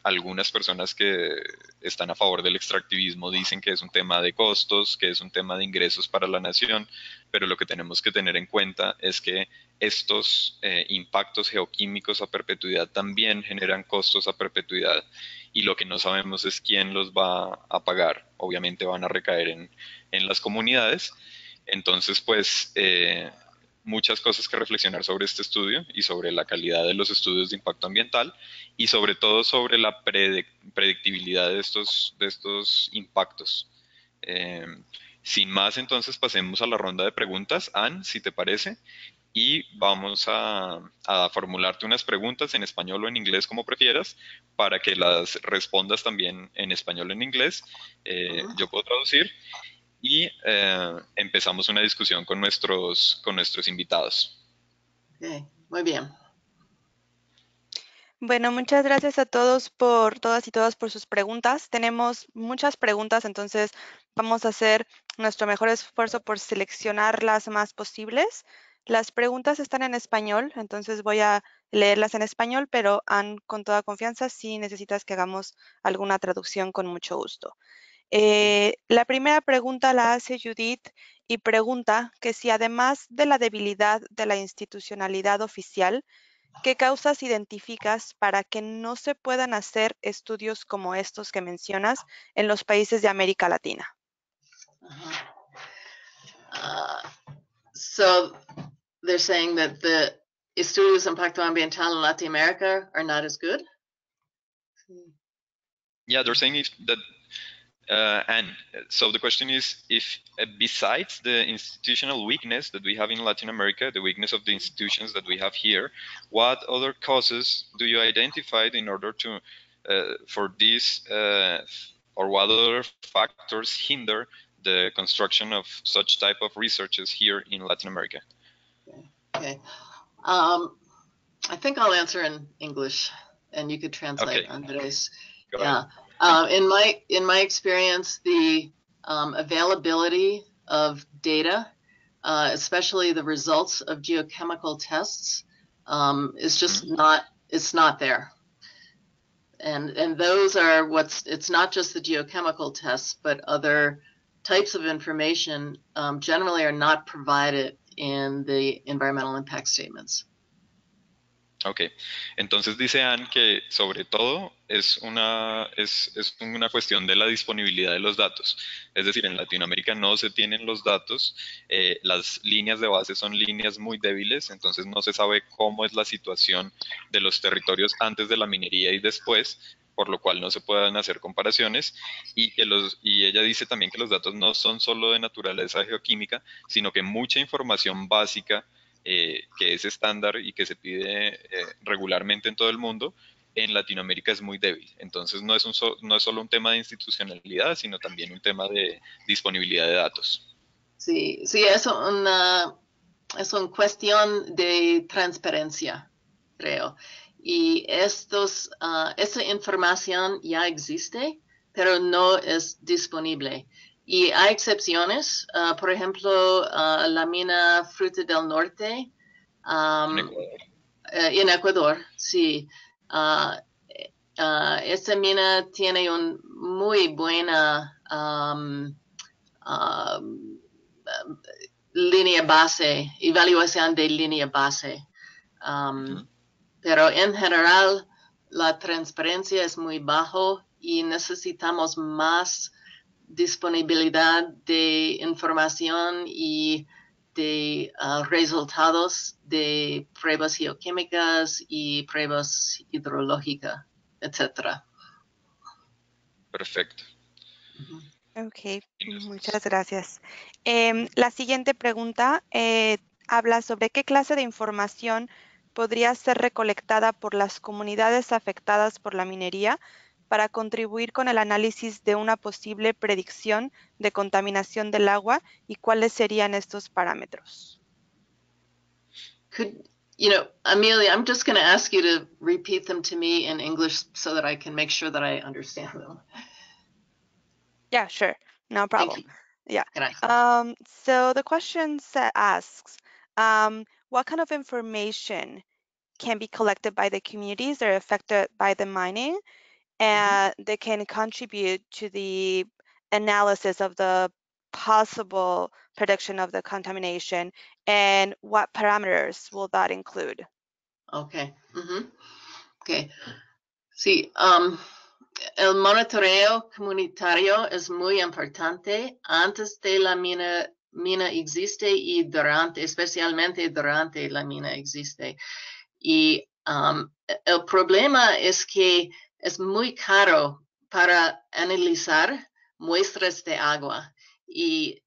Algunas personas que están a favor del extractivismo dicen que es un tema de costos, que es un tema de ingresos para la nación, pero lo que tenemos que tener en cuenta es que estos impactos geoquímicos a perpetuidad también generan costos a perpetuidad y lo que no sabemos es quién los va a pagar. Obviamente van a recaer en las comunidades. Entonces, pues, muchas cosas que reflexionar sobre este estudio y sobre la calidad de los estudios de impacto ambiental y sobre todo sobre la predictibilidad de estos impactos. Sin más, entonces pasemos a la ronda de preguntas. Ann, si te parece, y vamos a formularte unas preguntas en español o en inglés, como prefieras, para que las respondas también en español o en inglés. Yo puedo traducir y empezamos una discusión con nuestros invitados. Okay, muy bien. Bueno, muchas gracias a todos todas y todos por sus preguntas. Tenemos muchas preguntas, entonces vamos a hacer nuestro mejor esfuerzo por seleccionar las más posibles. Las preguntas están en español, entonces voy a leerlas en español, pero con toda confianza, si necesitas que hagamos alguna traducción, con mucho gusto. La primera pregunta la hace Judith y pregunta que si además de la debilidad de la institucionalidad oficial, ¿qué causas identificas para que no se puedan hacer estudios como estos que mencionas en los países de América Latina? So they're saying that the estudios de impacto ambiental in Latin America are not as good? Yeah, they're saying that, and so the question is if besides the institutional weakness that we have in Latin America, the weakness of the institutions that we have here, what other causes do you identify in order to, for this, or what other factors hinder the construction of such type of researches here in Latin America? Okay. I think I'll answer in English, and you could translate, Okay. Andres. Go Yeah. ahead. In my experience, the availability of data, especially the results of geochemical tests, is just it's not there. And those are it's not just the geochemical tests, but other types of information generally are not provided in the environmental impact statements. Ok, entonces dice Anne que sobre todo es una cuestión de la disponibilidad de los datos. Es decir, en Latinoamérica no se tienen los datos, las líneas de base son líneas muy débiles, entonces no se sabe cómo es la situación de los territorios antes de la minería y después, por lo cual no se pueden hacer comparaciones, y ella dice también que los datos no son solo de naturaleza geoquímica, sino que mucha información básica que es estándar y que se pide regularmente en todo el mundo, en Latinoamérica es muy débil. Entonces no es solo un tema de institucionalidad, sino también un tema de disponibilidad de datos. Sí, es una cuestión de transparencia, creo. Y esta información ya existe, pero no es disponible. Y hay excepciones, por ejemplo, la mina Fruta del Norte. En Ecuador, sí. Esta mina tiene una muy buena línea base, evaluación de línea base. Pero en general, la transparencia es muy bajo y necesitamos más disponibilidad de información y de resultados de pruebas geoquímicas y pruebas hidrológicas, etc. Perfecto. Ok, muchas gracias. La siguiente pregunta habla sobre qué clase de información podría ser recolectada por las comunidades afectadas por la minería para contribuir con el análisis de una posible predicción de contaminación del agua y cuáles serían estos parámetros. Amelia, I'm just going to ask you to repeat them to me in English so that I can make sure that I understand them. Yeah, sure. No problem. Yeah. Gracias. So the question asks, what kind of information can be collected by the communities that are affected by the mining and they can contribute to the analysis of the possible prediction of the contamination, and what parameters will that include? Okay. Okay. Sí, el monitoreo comunitario es muy importante antes de la mina existe y especialmente durante la mina existe. Y el problema es que es muy caro para analizar muestras de agua y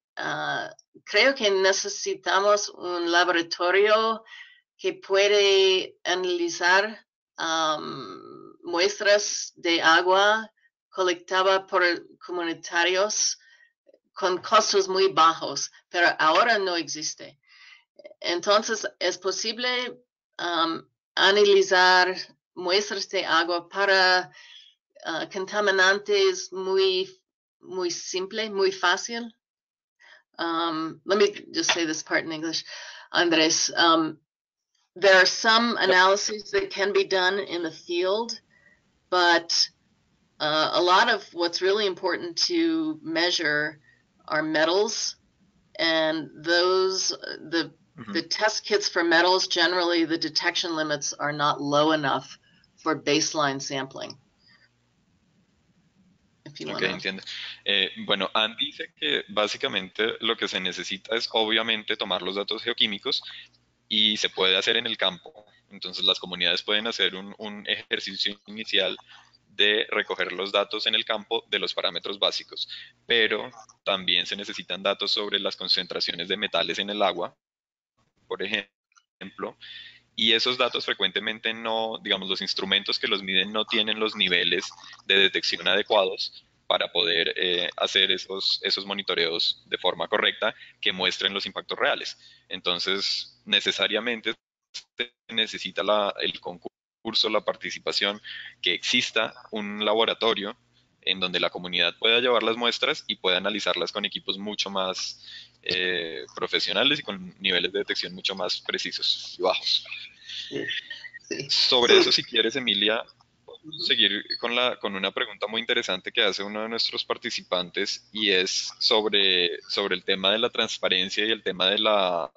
creo que necesitamos un laboratorio que puede analizar muestras de agua colectada por comunitarios con costos muy bajos, pero ahora no existe. Entonces, es posible analizar muestras de agua para contaminantes muy simple, muy fácil. Let me just say this part in English, Andres. There are some analyses that can be done in the field, but a lot of what's really important to measure are metals, and those, the test kits for metals, generally the detection limits are not low enough for baseline sampling. Ok, entiendo. Bueno, Ann dice que básicamente lo que se necesita es obviamente tomar los datos geoquímicos y se puede hacer en el campo. Entonces las comunidades pueden hacer un ejercicio inicial de recoger los datos en el campo de los parámetros básicos, pero también se necesitan datos sobre las concentraciones de metales en el agua, por ejemplo, y esos datos frecuentemente no, digamos, los instrumentos que los miden no tienen los niveles de detección adecuados para poder hacer esos monitoreos de forma correcta que muestren los impactos reales. Entonces, necesariamente se necesita el concurso, la participación, que exista un laboratorio en donde la comunidad pueda llevar las muestras y pueda analizarlas con equipos mucho más profesionales y con niveles de detección mucho más precisos y bajos. Sí. Sobre eso, si quieres, Emilia, seguir con una pregunta muy interesante que hace uno de nuestros participantes y es sobre el tema de la transparencia y el tema de la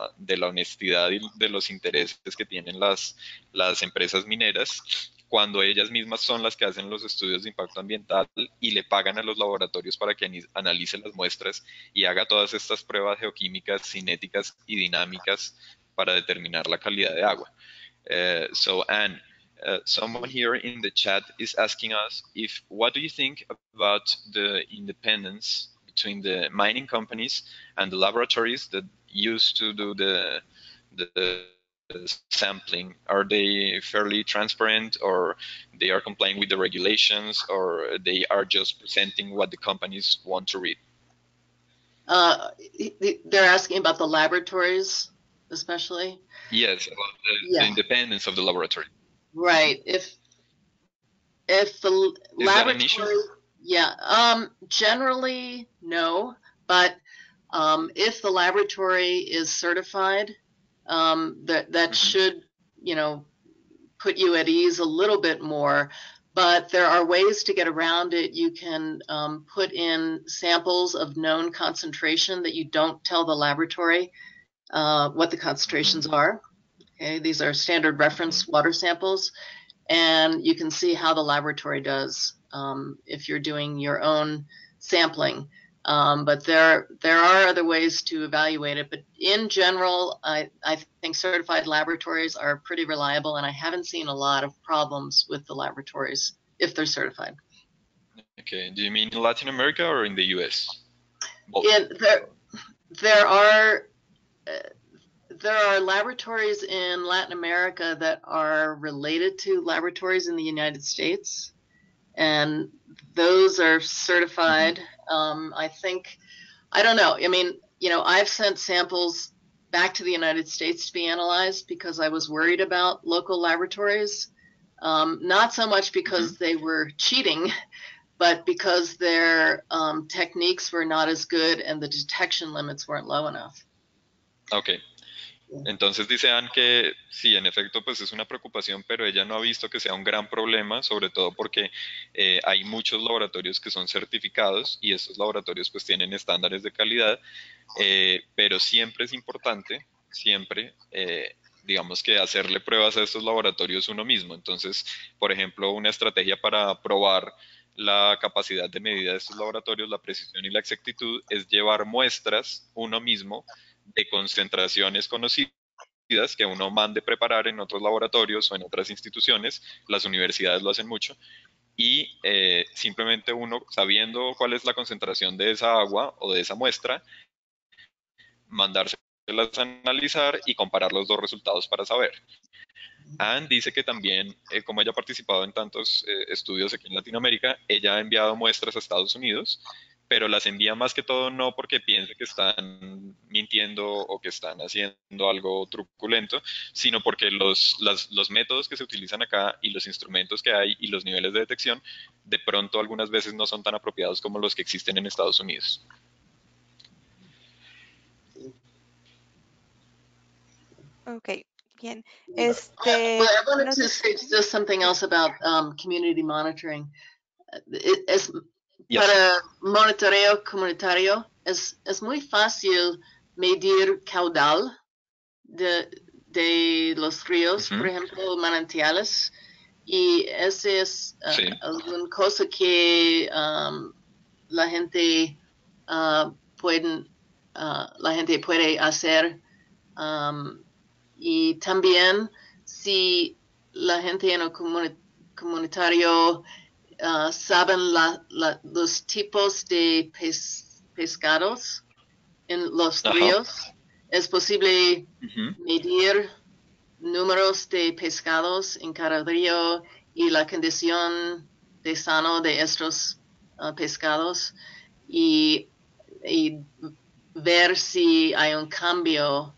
honestidad y de los intereses que tienen las empresas mineras cuando ellas mismas son las que hacen los estudios de impacto ambiental y le pagan a los laboratorios para que analice las muestras y haga todas estas pruebas geoquímicas, cinéticas y dinámicas para determinar la calidad de agua. So, Anne, someone here in the chat is asking us what do you think about the independence between the mining companies and the laboratories that used to do the sampling? Are they fairly transparent, or they are complying with the regulations, or they are just presenting what the companies want to read? They're asking about the laboratories, especially? Yes, about the independence of the laboratory. Right. If the laboratory, generally no, but if the laboratory is certified, that should, put you at ease a little bit more. But there are ways to get around it. You can put in samples of known concentration that you don't tell the laboratory what the concentrations are. Okay, these are standard reference water samples, and you can see how the laboratory does if you're doing your own sampling. But there are other ways to evaluate it. But in general, I think certified laboratories are pretty reliable, and I haven't seen a lot of problems with the laboratories if they're certified. Okay. Do you mean in Latin America or in the U.S.? There are laboratories in Latin America that are related to laboratories in the United States, and those are certified. I don't know. I mean, I've sent samples back to the United States to be analyzed because I was worried about local laboratories, not so much because they were cheating, but because their techniques were not as good and the detection limits weren't low enough. Okay. Entonces dice Anne que sí, en efecto, pues es una preocupación, pero ella no ha visto que sea un gran problema, sobre todo porque hay muchos laboratorios que son certificados y estos laboratorios pues tienen estándares de calidad, pero siempre es importante, digamos que hacerle pruebas a estos laboratorios uno mismo. Entonces, por ejemplo, una estrategia para probar la capacidad de medida de estos laboratorios, la precisión y la exactitud, es llevar muestras uno mismo de concentraciones conocidas que uno mande preparar en otros laboratorios o en otras instituciones. Las universidades lo hacen mucho. Y simplemente uno, sabiendo cuál es la concentración de esa agua o de esa muestra, mandárselas a analizar y comparar los dos resultados para saber. Anne dice que también, como ella ha participado en tantos estudios aquí en Latinoamérica, ella ha enviado muestras a Estados Unidos pero las envía más que todo no porque piense que están mintiendo o que están haciendo algo truculento, sino porque los métodos que se utilizan acá y los instrumentos que hay y los niveles de detección de pronto algunas veces no son tan apropiados como los que existen en Estados Unidos. Ok, bien. Well, I wanted No to sé say just something else about community monitoring. Yes. Para monitoreo comunitario es muy fácil medir caudal de los ríos, por ejemplo, manantiales, y ese es Sí. alguna cosa que la gente la gente puede hacer. Y también si la gente en el comunitario saben los tipos de pescados en los ríos, es posible medir números de pescados en cada río y la condición de sano de estos pescados y ver si hay un cambio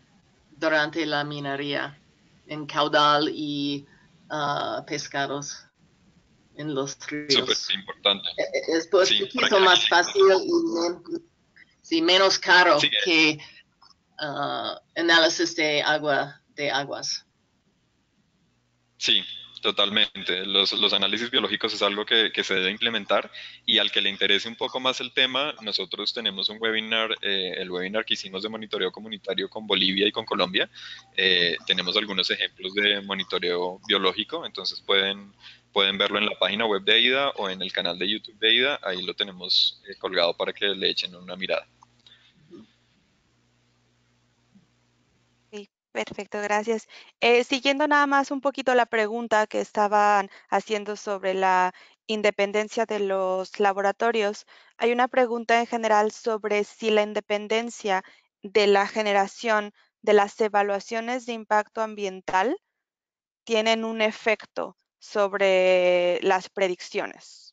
durante la minería en caudal y pescados en los ríos. Súper importante. Es un poquito más fácil y menos caro que análisis de aguas. Sí, totalmente. Los análisis biológicos es algo que se debe implementar y al que le interese un poco más el tema, nosotros tenemos un webinar, el webinar que hicimos de monitoreo comunitario con Bolivia y con Colombia. Tenemos algunos ejemplos de monitoreo biológico, entonces pueden verlo en la página web de AIDA o en el canal de YouTube de AIDA, ahí lo tenemos colgado para que le echen una mirada. Perfecto, gracias. Siguiendo nada más un poquito la pregunta que estaban haciendo sobre la independencia de los laboratorios, hay una pregunta en general sobre si la independencia de la generación de las evaluaciones de impacto ambiental tienen un efecto sobre las predicciones.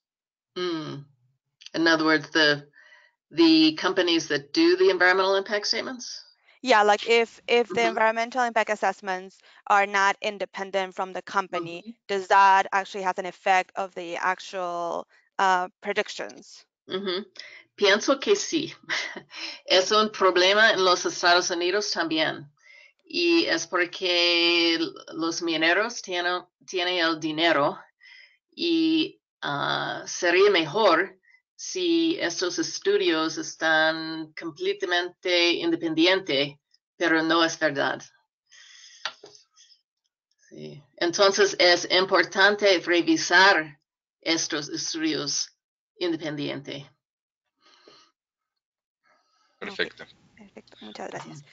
In other words, the companies that do the environmental impact statements? Yeah, like if the environmental impact assessments are not independent from the company, does that actually have an effect of the actual predictions? Pienso que sí. Es un problema en los Estados Unidos también. Y es porque los mineros tienen el dinero y sería mejor si estos estudios están completamente independientes, pero no es verdad. Sí. Entonces es importante revisar estos estudios independientes. Perfecto. Okay, perfecto, muchas gracias.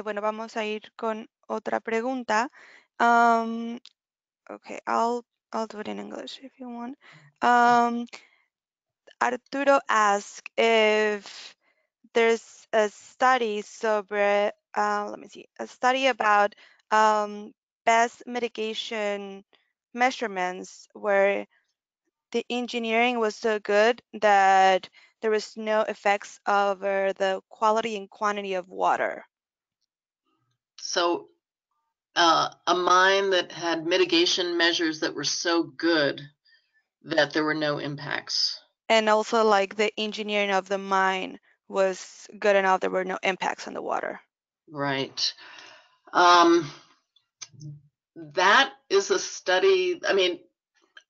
Bueno, vamos a ir con otra pregunta. Okay, I'll do it in English if you want. Arturo asked if there's a study sobre, let me see, a study about best mitigation measurements where the engineering was so good that there was no effects over the quality and quantity of water. So a mine that had mitigation measures that were so good that there were no impacts. And also like the engineering of the mine was good enough, there were no impacts on the water. Right. That is a study, I mean,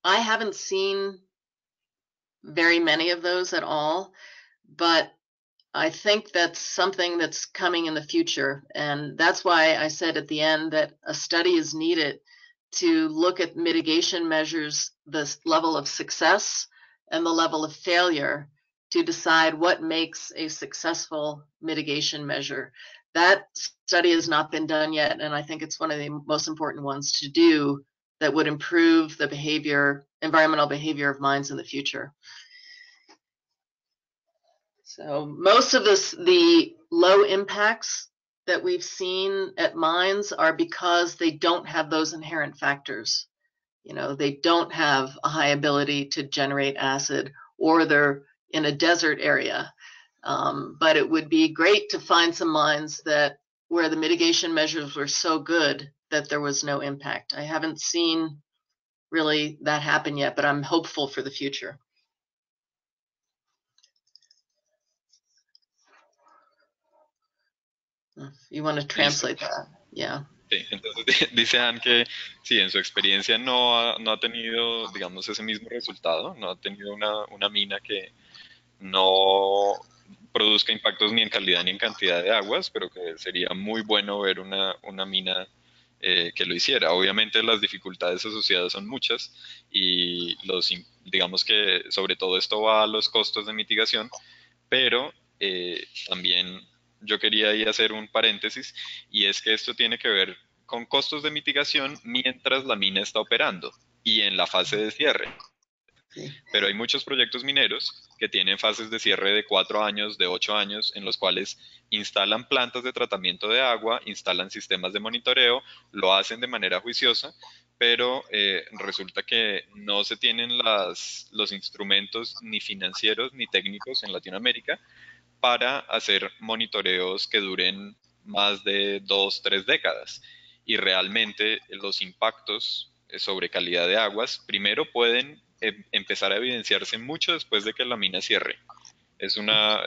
I haven't seen very many of those at all, but I think that's something that's coming in the future. And that's why I said at the end that a study is needed to look at mitigation measures, the level of success and the level of failure to decide what makes a successful mitigation measure. That study has not been done yet, and I think it's one of the most important ones to do that would improve the behavior, environmental behavior of mines in the future. So most of the low impacts that we've seen at mines are because they don't have those inherent factors. You know, they don't have a high ability to generate acid, or they're in a desert area. But it would be great to find some mines where the mitigation measures were so good that there was no impact. I haven't seen really that happen yet, but I'm hopeful for the future. You want to translate that? Yeah. Sí, entonces dice Anne que sí, en su experiencia no ha tenido, digamos, ese mismo resultado, no ha tenido una mina que no produzca impactos ni en calidad ni en cantidad de aguas, pero que sería muy bueno ver una mina que lo hiciera. Obviamente las dificultades asociadas son muchas y digamos que sobre todo esto va a los costos de mitigación, pero también yo quería ahí hacer un paréntesis y es que esto tiene que ver con costos de mitigación mientras la mina está operando y en la fase de cierre. Sí. Pero hay muchos proyectos mineros que tienen fases de cierre de 4 años, de 8 años, en los cuales instalan plantas de tratamiento de agua, instalan sistemas de monitoreo, lo hacen de manera juiciosa, pero resulta que no se tienen los instrumentos ni financieros ni técnicos en Latinoamérica para hacer monitoreos que duren más de 2, 3 décadas. Y realmente los impactos sobre calidad de aguas primero pueden empezar a evidenciarse mucho después de que la mina cierre. Es una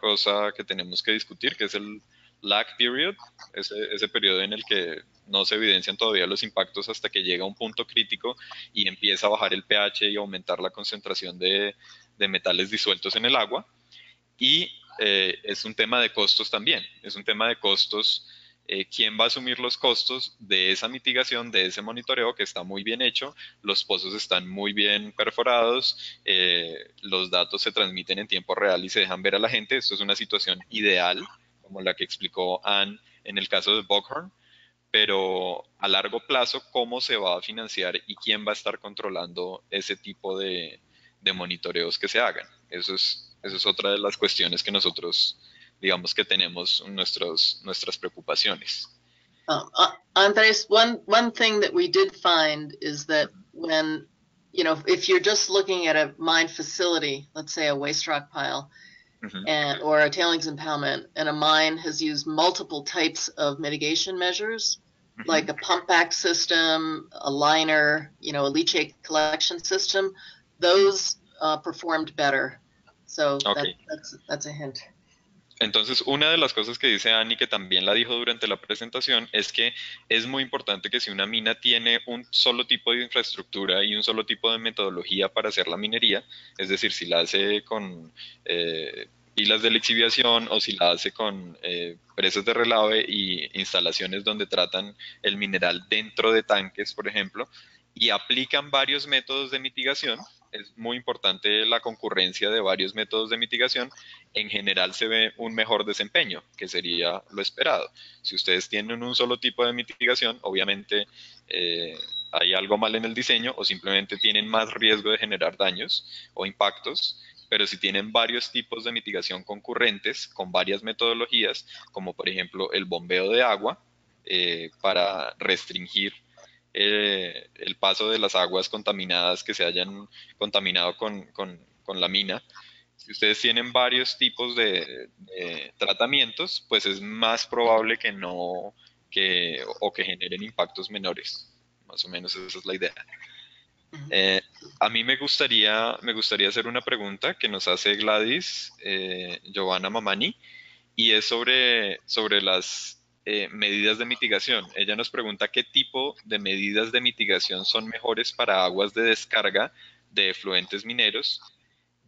cosa que tenemos que discutir, que es el lag period, ese periodo en el que no se evidencian todavía los impactos hasta que llega a un punto crítico y empieza a bajar el pH y aumentar la concentración de metales disueltos en el agua. Y es un tema de costos también, es un tema de costos. ¿Quién va a asumir los costos de esa mitigación, de ese monitoreo que está muy bien hecho? Los pozos están muy bien perforados, los datos se transmiten en tiempo real y se dejan ver a la gente. Esto es una situación ideal, como la que explicó Anne en el caso de Buckhorn, pero a largo plazo, ¿cómo se va a financiar y quién va a estar controlando ese tipo de monitoreos que se hagan? Eso es otra de las cuestiones que nosotros, digamos que tenemos nuestras preocupaciones. Andres, one thing that we did find is that when, if you're just looking at a mine facility, let's say a waste rock pile, or a tailings impoundment, and a mine has used multiple types of mitigation measures, like a pump back system, a liner, a leachate collection system, those performed better. So okay. That's a hint. Entonces, una de las cosas que dice Annie, que también la dijo durante la presentación, es que es muy importante que si una mina tiene un solo tipo de infraestructura y un solo tipo de metodología para hacer la minería, es decir, si la hace con pilas de lixiviación o si la hace con presas de relave y instalaciones donde tratan el mineral dentro de tanques, por ejemplo, y aplican varios métodos de mitigación, es muy importante la concurrencia de varios métodos de mitigación, en general se ve un mejor desempeño, que sería lo esperado. Si ustedes tienen un solo tipo de mitigación, obviamente hay algo mal en el diseño o simplemente tienen más riesgo de generar daños o impactos, pero si tienen varios tipos de mitigación concurrentes con varias metodologías, como por ejemplo el bombeo de agua, para restringir el paso de las aguas contaminadas que se hayan contaminado con la mina. Si ustedes tienen varios tipos de tratamientos, pues es más probable que que generen impactos menores. Más o menos esa es la idea. A mí me gustaría hacer una pregunta que nos hace Gladys Giovanna Mamani, y es sobre las medidas de mitigación. Ella nos pregunta qué tipo de medidas de mitigación son mejores para aguas de descarga de efluentes mineros,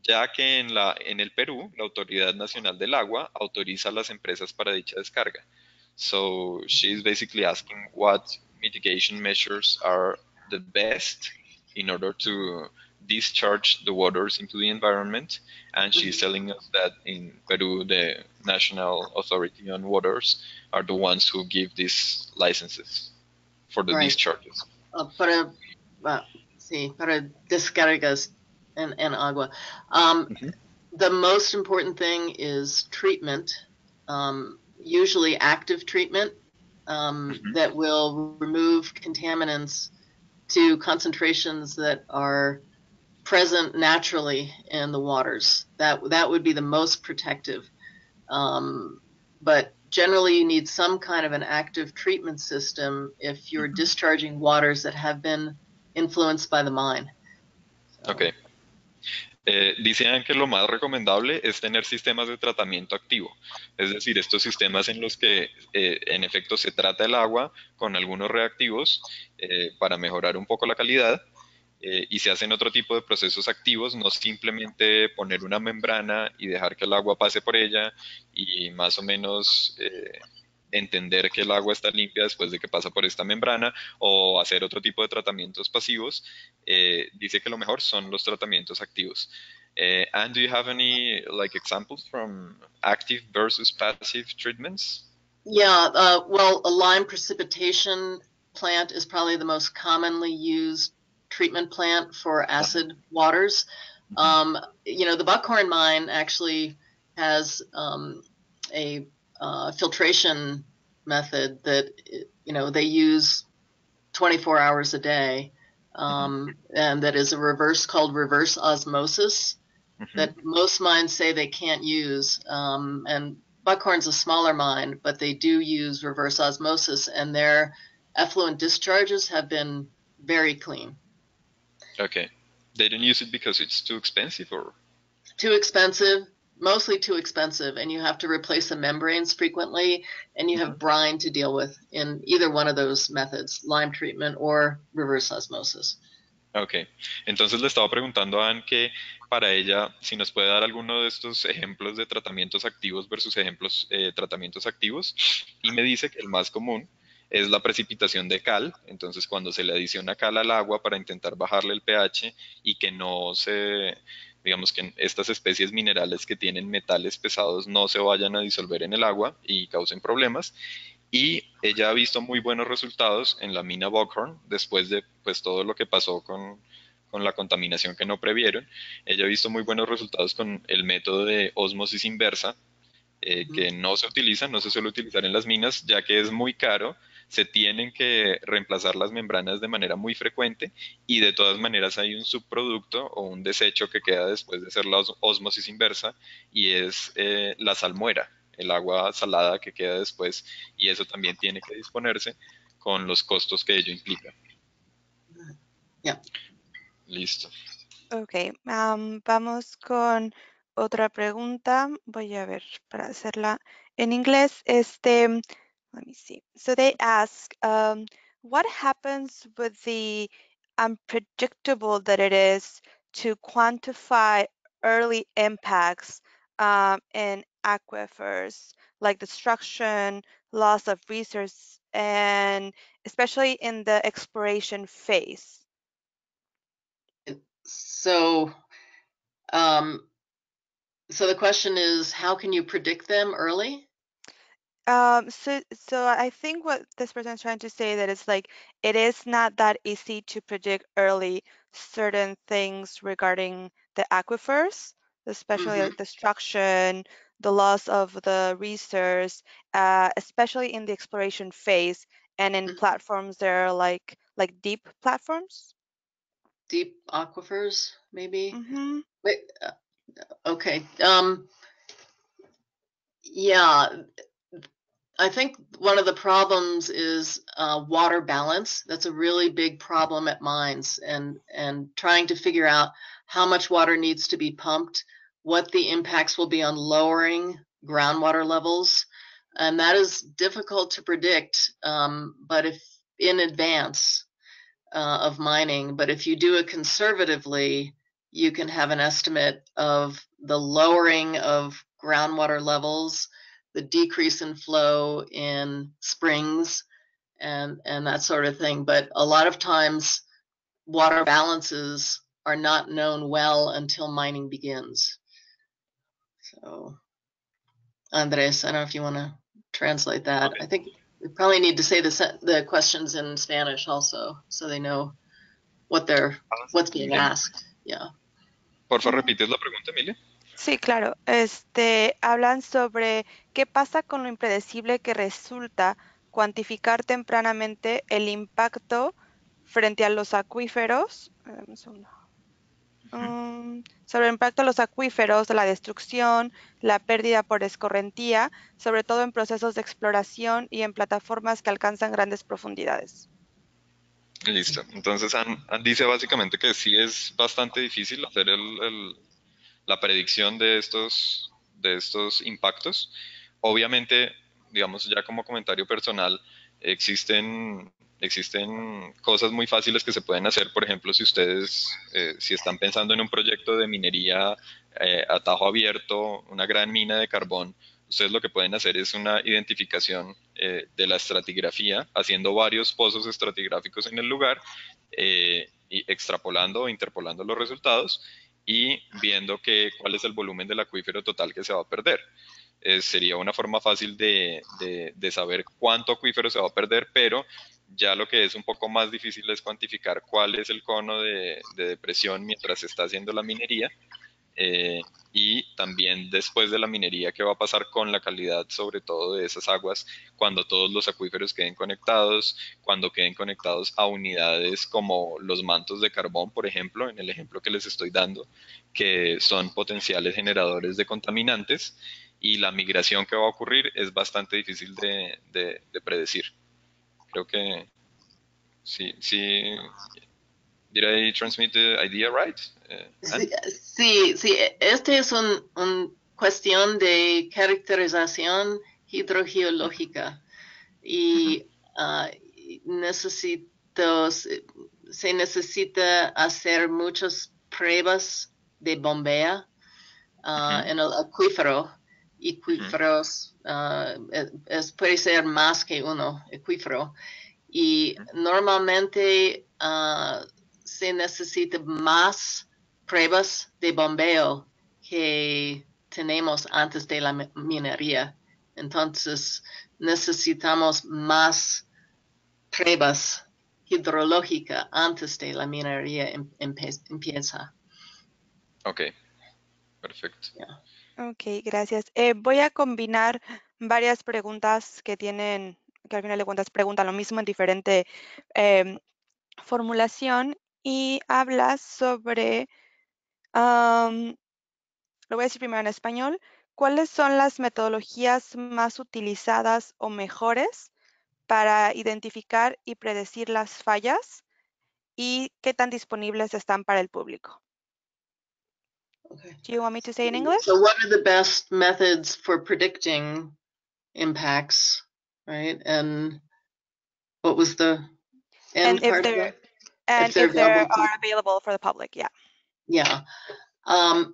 ya que en el Perú la Autoridad Nacional del Agua autoriza a las empresas para dicha descarga. So she's basically asking what mitigation measures are the best in order to discharge the waters into the environment, and she's telling us that in Peru the National Authority on Waters are the ones who give these licenses for the discharges. Para descargas en agua. The most important thing is treatment, usually active treatment, that will remove contaminants to concentrations that are present naturally in the waters. That would be the most protective. But generally, you need some kind of an active treatment system if you're discharging waters that have been influenced by the mine. So. Ok. Dicen que lo más recomendable es tener sistemas de tratamiento activo, es decir, estos sistemas en los que en efecto se trata el agua con algunos reactivos para mejorar un poco la calidad y se hacen otro tipo de procesos activos, no simplemente poner una membrana y dejar que el agua pase por ella y más o menos entender que el agua está limpia después de que pasa por esta membrana o hacer otro tipo de tratamientos pasivos. Dice que lo mejor son los tratamientos activos. And do you have any like examples from active versus passive treatments? Yeah, well, a lime precipitation plant is probably the most commonly used treatment plant for acid waters. The Buckhorn mine actually has a filtration method that they use 24 hours a day, and that is called reverse osmosis that most mines say they can't use. And Buckhorn's a smaller mine, but they do use reverse osmosis, and their effluent discharges have been very clean. Okay. They don't use it because it's too expensive, or? Too expensive, mostly too expensive, and you have to replace the membranes frequently, and you have brine to deal with in either one of those methods, lime treatment or reverse osmosis. Ok, entonces le estaba preguntando a Anne que para ella, si nos puede dar alguno de estos ejemplos de tratamientos activos versus ejemplos tratamientos activos, y me dice que el más común es la precipitación de cal, entonces cuando se le adiciona cal al agua para intentar bajarle el pH y que no se, digamos que estas especies minerales que tienen metales pesados no se vayan a disolver en el agua y causen problemas. Y ella ha visto muy buenos resultados en la mina Buckhorn después de pues todo lo que pasó con la contaminación que no previeron. Ella ha visto muy buenos resultados con el método de ósmosis inversa, que no se utiliza, no se suele utilizar en las minas, ya que es muy caro, se tienen que reemplazar las membranas de manera muy frecuente y de todas maneras hay un subproducto o un desecho que queda después de hacer la ósmosis inversa y es la salmuera, el agua salada que queda después, y eso también tiene que disponerse con los costos que ello implica. Yeah. Listo. Ok, vamos con otra pregunta. Voy a ver para hacerla en inglés. Let me see. So they ask, what happens with the unpredictable that it is to quantify early impacts in aquifers, like destruction, loss of resource, and especially in the exploration phase? So the question is, how can you predict them early? So I think what this person is trying to say that it's like it is not that easy to predict early certain things regarding the aquifers, especially like destruction, the loss of the resource, especially in the exploration phase and in platforms that are like deep platforms. Deep aquifers, maybe. Mm-hmm. Wait, okay. Yeah, I think one of the problems is water balance. That's a really big problem at mines, and trying to figure out how much water needs to be pumped, what the impacts will be on lowering groundwater levels, and that is difficult to predict. But if in advance of mining, but if you do it conservatively, you can have an estimate of the lowering of groundwater levels, the decrease in flow in springs, and that sort of thing. But a lot of times, water balances are not known well until mining begins. So, Andres, I don't know if you want to translate that. Okay. I think we probably need to say the questions in Spanish also, so they know what's being asked. Yeah. Por favor, ¿repites la pregunta, Emilia? Sí, claro. Hablan sobre qué pasa con lo impredecible que resulta cuantificar tempranamente el impacto frente a los acuíferos. Un segundo. Sobre el impacto de los acuíferos, de la destrucción, la pérdida por escorrentía, sobre todo en procesos de exploración y en plataformas que alcanzan grandes profundidades. Listo. Entonces, Ann dice básicamente que sí es bastante difícil hacer la predicción de estos impactos. Obviamente, digamos, ya como comentario personal, existen cosas muy fáciles que se pueden hacer. Por ejemplo, si ustedes, si están pensando en un proyecto de minería a tajo abierto, una gran mina de carbón, ustedes lo que pueden hacer es una identificación de la estratigrafía, haciendo varios pozos estratigráficos en el lugar y extrapolando o interpolando los resultados y viendo cuál es el volumen del acuífero total que se va a perder. Sería una forma fácil de saber cuánto acuífero se va a perder, pero ya lo que es un poco más difícil es cuantificar cuál es el cono de depresión mientras se está haciendo la minería y también después de la minería qué va a pasar con la calidad sobre todo de esas aguas cuando todos los acuíferos queden conectados, cuando queden conectados a unidades como los mantos de carbón, por ejemplo, en el ejemplo que les estoy dando, que son potenciales generadores de contaminantes y la migración que va a ocurrir es bastante difícil de predecir. Creo que sí, sí. Did I transmit the idea right? Sí, este es un cuestión de caracterización hidrogeológica y se necesita hacer muchas pruebas de bombea en el acuífero. Acuíferos, puede ser más que uno acuífero. Y normalmente se necesita más pruebas de bombeo que tenemos antes de la minería. Entonces necesitamos más pruebas hidrológicas antes de la minería empieza. Ok, perfecto. Yeah. Ok, gracias. Voy a combinar varias preguntas que al final de cuentas preguntan lo mismo en diferente formulación y habla sobre, lo voy a decir primero en español, ¿cuáles son las metodologías más utilizadas o mejores para identificar y predecir las fallas y qué tan disponibles están para el público? Okay. Do you want me to say in English? So what are the best methods for predicting impacts, right? And what was the end part of that? And if they are available for the public, yeah. Yeah. One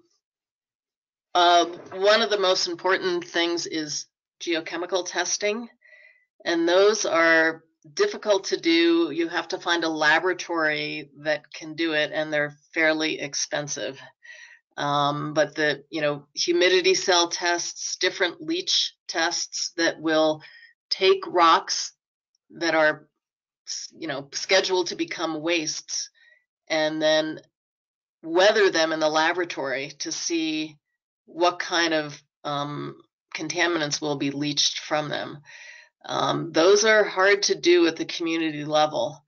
of the most important things is geochemical testing, and those are difficult to do. You have to find a laboratory that can do it, and they're fairly expensive. But the humidity cell tests, different leach tests that will take rocks that are scheduled to become wastes and then weather them in the laboratory to see what kind of contaminants will be leached from them. Those are hard to do at the community level.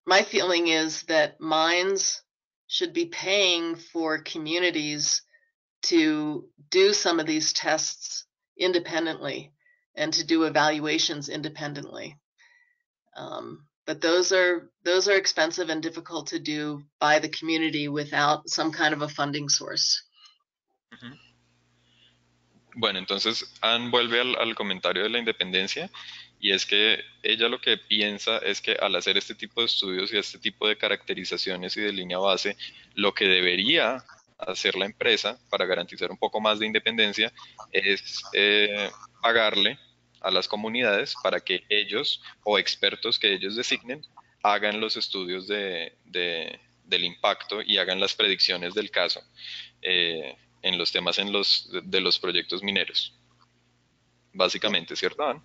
My feeling is that mines should be paying for communities to do some of these tests independently and to do evaluations independently. But those are expensive and difficult to do by the community without some kind of a funding source. Bueno, entonces Anne vuelve al comentario de la independencia y es que ella lo que piensa es que al hacer este tipo de estudios y este tipo de caracterizaciones y de línea base, lo que debería hacer la empresa para garantizar un poco más de independencia es pagarle a las comunidades para que ellos o expertos que ellos designen hagan los estudios del impacto y hagan las predicciones del caso en los temas de los proyectos mineros. Básicamente, ¿cierto, Ann?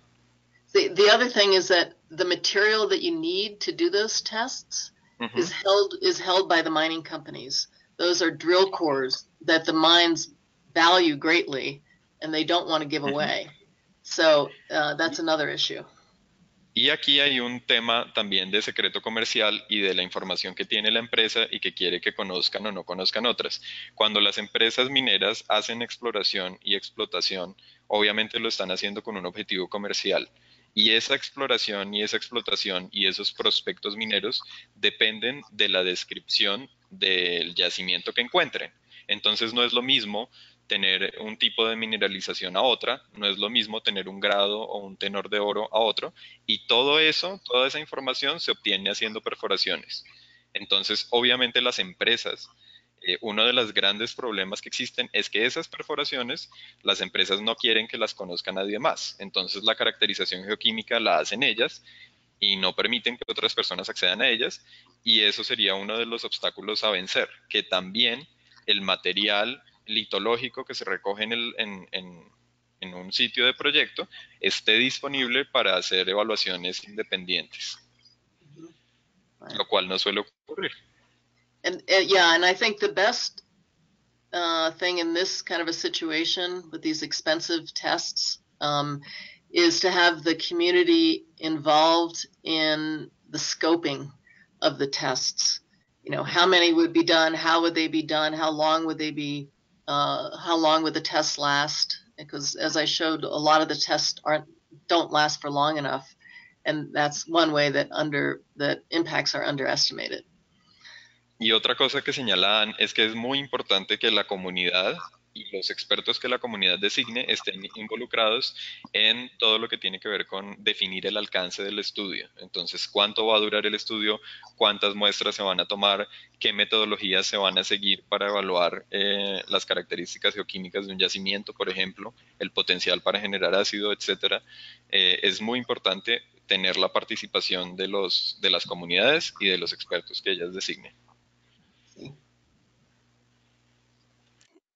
The other thing is that the material that you need to do those tests is held by the mining companies. Those are drill cores that the mines value greatly and they don't want to give away. So that's another issue. Y aquí hay un tema también de secreto comercial y de la información que tiene la empresa y que quiere que conozcan o no conozcan otras. Cuando las empresas mineras hacen exploración y explotación, obviamente lo están haciendo con un objetivo comercial. Y esa exploración y esa explotación y esos prospectos mineros dependen de la descripción del yacimiento que encuentren. Entonces no es lo mismo tener un tipo de mineralización a otra, no es lo mismo tener un grado o un tenor de oro a otro, y todo eso, toda esa información se obtiene haciendo perforaciones. Entonces, obviamente las empresas, uno de los grandes problemas que existen es que esas perforaciones, las empresas no quieren que las conozca nadie más. Entonces, la caracterización geoquímica la hacen ellas y no permiten que otras personas accedan a ellas, y eso sería uno de los obstáculos a vencer, que también el material litológico que se recoge en un sitio de proyecto esté disponible para hacer evaluaciones independientes, Right. lo cual no suele ocurrir. And yeah, and I think the best thing in this kind of a situation with these expensive tests is to have the community involved in the scoping of the tests. You know, how many would be done? How would they be done? How long would they be? How long would the tests last? Because as I showed, a lot of the tests don't last for long enough, and that's one way that impacts are underestimated. Y otra cosa que señalan es que es muy importante que la comunidad y los expertos que la comunidad designe estén involucrados en todo lo que tiene que ver con definir el alcance del estudio. Entonces, cuánto va a durar el estudio, cuántas muestras se van a tomar, qué metodologías se van a seguir para evaluar las características geoquímicas de un yacimiento, por ejemplo, el potencial para generar ácido, etcétera. Es muy importante tener la participación de las comunidades y de los expertos que ellas designen. Sí.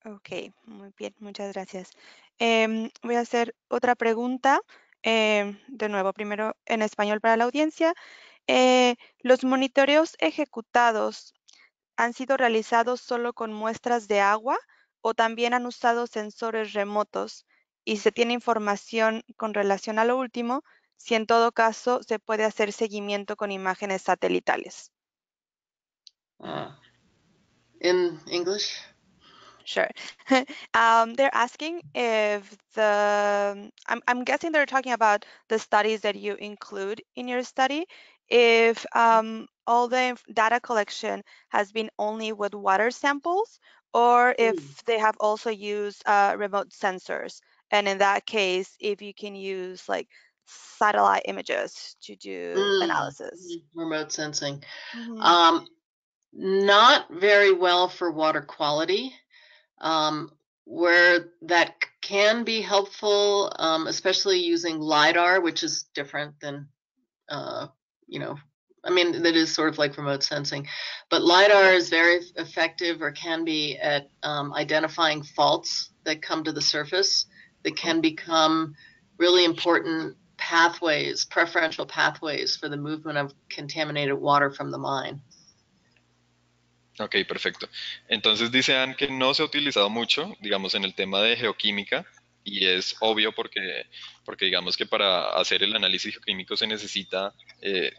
Ok, muy bien, muchas gracias. Voy a hacer otra pregunta, de nuevo, primero en español para la audiencia. ¿Los monitoreos ejecutados han sido realizados solo con muestras de agua o también han usado sensores remotos? Y se tiene información con relación a lo último, si en todo caso se puede hacer seguimiento con imágenes satelitales. In English? Sure. They're asking if I'm guessing they're talking about the studies that you include in your study, if all the data collection has been only with water samples, or if they have also used remote sensors. And in that case, if you can use like satellite images to do analysis. Remote sensing. Mhm. Not very well for water quality. Where that can be helpful, especially using LiDAR, which is different than, you know, I mean, that is sort of like remote sensing. But LiDAR is very effective, or can be, at identifying faults that come to the surface that can become really important pathways, preferential pathways for the movement of contaminated water from the mine. Ok, perfecto. Entonces dice Anne que no se ha utilizado mucho, digamos, en el tema de geoquímica, y es obvio porque digamos que para hacer el análisis geoquímico se necesita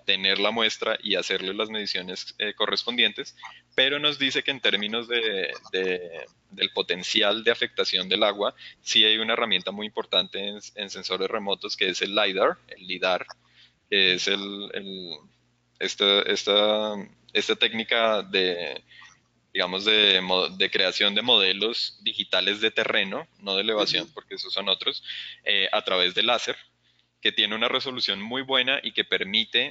tener la muestra y hacerle las mediciones correspondientes, pero nos dice que en términos del potencial de afectación del agua, sí hay una herramienta muy importante en sensores remotos que es el LIDAR, que es esta técnica digamos, de creación de modelos digitales de terreno, no de elevación, porque esos son otros, a través de láser, que tiene una resolución muy buena y que permite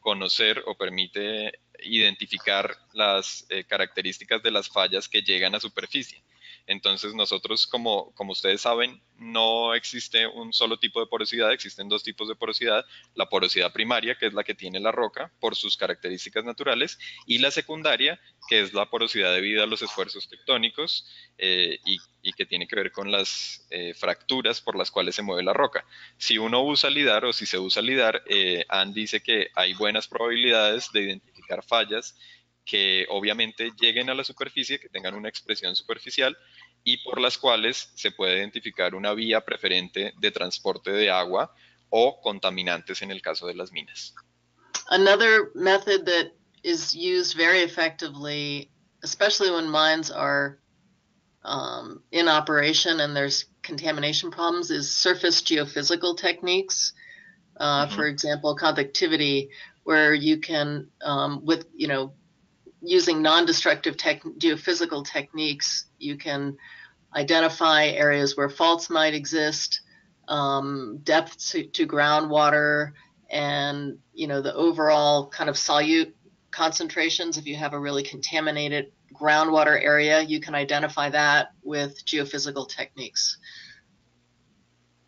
conocer o permite identificar las características de las fallas que llegan a superficie. Entonces nosotros, como ustedes saben, no existe un solo tipo de porosidad, existen dos tipos de porosidad: la porosidad primaria, que es la que tiene la roca por sus características naturales, y la secundaria, que es la porosidad debida a los esfuerzos tectónicos y que tiene que ver con las fracturas por las cuales se mueve la roca. Si uno usa LIDAR o si se usa LIDAR, Anne dice que hay buenas probabilidades de identificar fallas que obviamente lleguen a la superficie, que tengan una expresión superficial y por las cuales se puede identificar una vía preferente de transporte de agua o contaminantes en el caso de las minas. Another method that is used very effectively, especially when mines are in operation and there's contamination problems, is surface geophysical techniques. For example, conductivity, where you can, with using non-destructive geophysical techniques, you can identify areas where faults might exist, depth to groundwater, and the overall kind of solute concentrations. If you have a really contaminated groundwater area, you can identify that with geophysical techniques.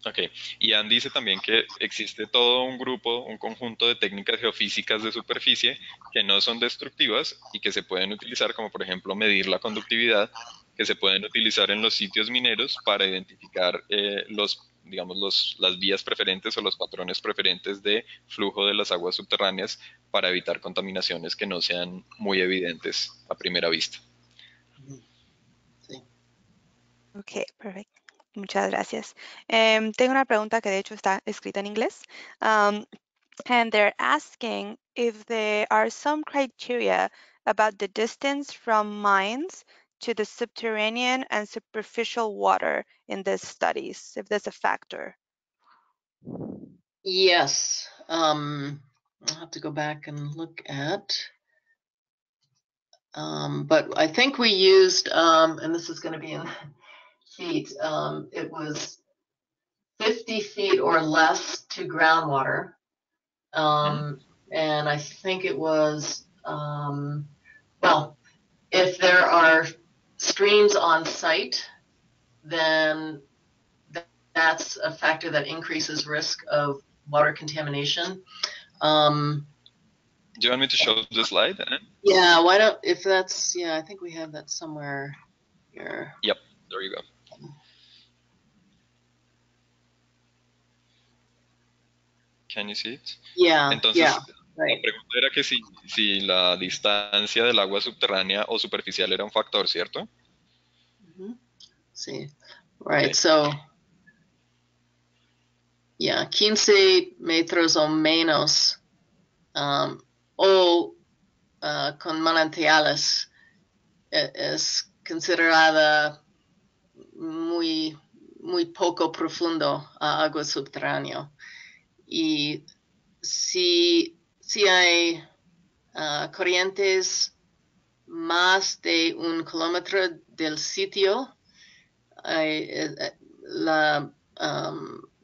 Ok, y Ann dice también que existe todo un grupo, un conjunto de técnicas geofísicas de superficie que no son destructivas y que se pueden utilizar, como por ejemplo medir la conductividad, que se pueden utilizar en los sitios mineros para identificar las vías preferentes o los patrones preferentes de flujo de las aguas subterráneas para evitar contaminaciones que no sean muy evidentes a primera vista. Sí. Ok, perfecto. Muchas gracias. Tengo una pregunta que de hecho está escrita en inglés. And they're asking if there are some criteria about the distance from mines to the subterranean and superficial water in these studies, if there's a factor. Yes. I'll have to go back and look at. But I think we used, and this is going to be in feet, it was 50 feet or less to groundwater. And I think it was, well, if there are streams on site, then that's a factor that increases risk of water contamination. Do you want me to show the slide? Yeah, why don't, if that's, yeah, I think we have that somewhere here. Yep, there you go. Can you see it? Yeah, Entonces, yeah, la right. pregunta era que si la distancia del agua subterránea o superficial era un factor, ¿cierto? Sí, right, Okay. so, yeah, 15 metros o menos, o con manantiales es considerada muy poco profundo a agua subterránea. Y si hay corrientes más de 1 kilómetro del sitio, la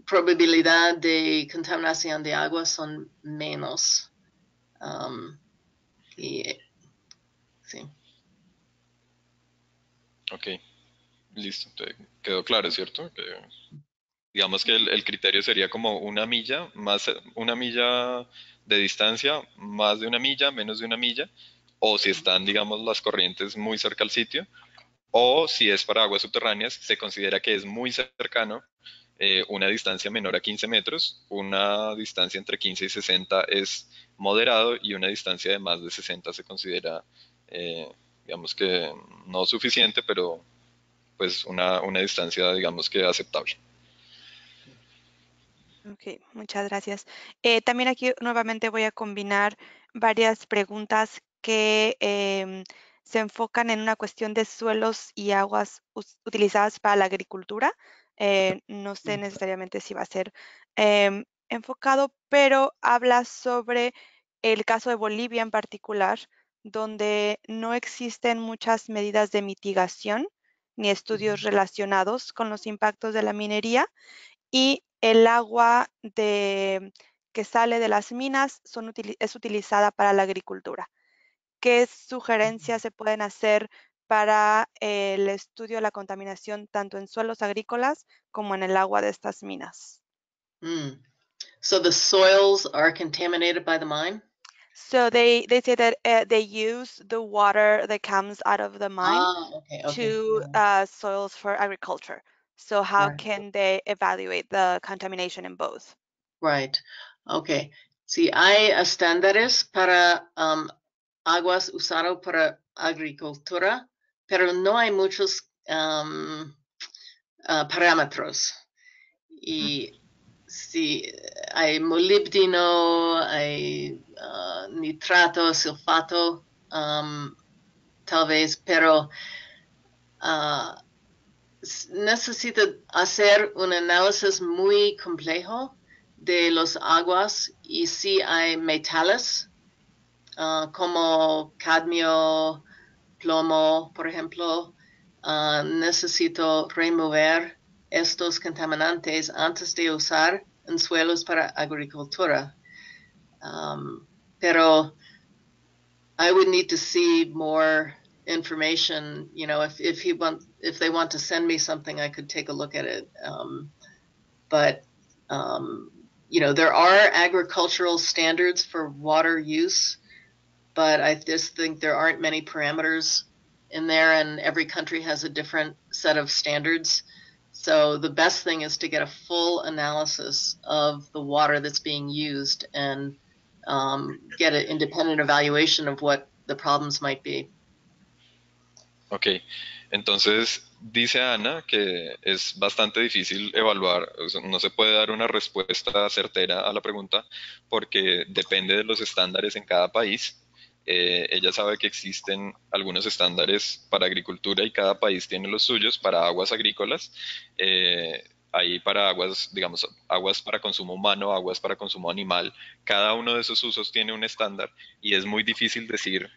probabilidad de contaminación de agua son menos. Sí. Ok, listo. Quedó claro, ¿cierto? Que, digamos que el criterio sería como una milla de distancia, más de una milla, menos de una milla, o si están, digamos, las corrientes muy cerca al sitio, o si es para aguas subterráneas, se considera que es muy cercano, una distancia menor a 15 metros, una distancia entre 15 y 60 es moderado y una distancia de más de 60 se considera, digamos que no suficiente, pero pues una distancia, digamos que aceptable. Ok, muchas gracias. También aquí nuevamente voy a combinar varias preguntas que se enfocan en una cuestión de suelos y aguas utilizadas para la agricultura. No sé necesariamente si va a ser enfocado, pero habla sobre el caso de Bolivia en particular, donde no existen muchas medidas de mitigación ni estudios relacionados con los impactos de la minería, y el agua que sale de las minas es utilizada para la agricultura. ¿Qué sugerencias se pueden hacer para el estudio de la contaminación tanto en suelos agrícolas como en el agua de estas minas? So the soils are contaminated by the mine? So they say that they use the water that comes out of the mine to soils for agriculture. So how can they evaluate the contamination in both? Right. Okay. Sí, hay estándares para aguas usado para agricultura, pero no hay muchos parámetros. Y sí, hay molibdino, hay nitrato, sulfato, tal vez, pero necesita hacer un análisis muy complejo de los aguas y si hay metales como cadmio, plomo, por ejemplo, necesito remover estos contaminantes antes de usar en suelos para agricultura. Pero I would need to see more information. You know, if they want to send me something, I could take a look at it. But you know, there are agricultural standards for water use, but I just think there aren't many parameters in there, and every country has a different set of standards. So the best thing is to get a full analysis of the water that's being used and get an independent evaluation of what the problems might be. Ok, entonces dice Ana que es bastante difícil evaluar, o sea, no se puede dar una respuesta certera a la pregunta porque depende de los estándares en cada país. Ella sabe que existen algunos estándares para agricultura y cada país tiene los suyos para aguas agrícolas. Hay para aguas, digamos, aguas para consumo humano, aguas para consumo animal. Cada uno de esos usos tiene un estándar y es muy difícil decir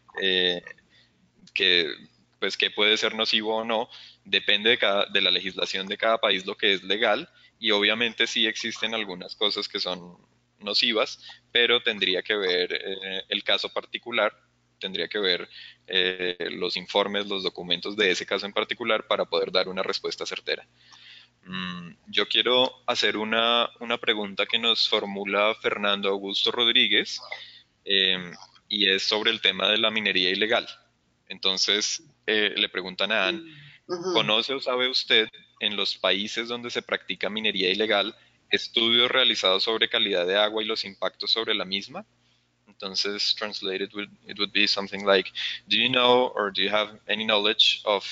que pues que puede ser nocivo o no, depende de la legislación de cada país lo que es legal y obviamente sí existen algunas cosas que son nocivas, pero tendría que ver el caso particular, tendría que ver los informes, los documentos de ese caso en particular para poder dar una respuesta certera. Yo quiero hacer una pregunta que nos formula Fernando Augusto Rodríguez y es sobre el tema de la minería ilegal. Entonces, le preguntan a Anne, ¿conoce o sabe usted en los países donde se practica minería ilegal estudios realizados sobre calidad de agua y los impactos sobre la misma? Entonces, translated, it would be something like, do you know or do you have any knowledge of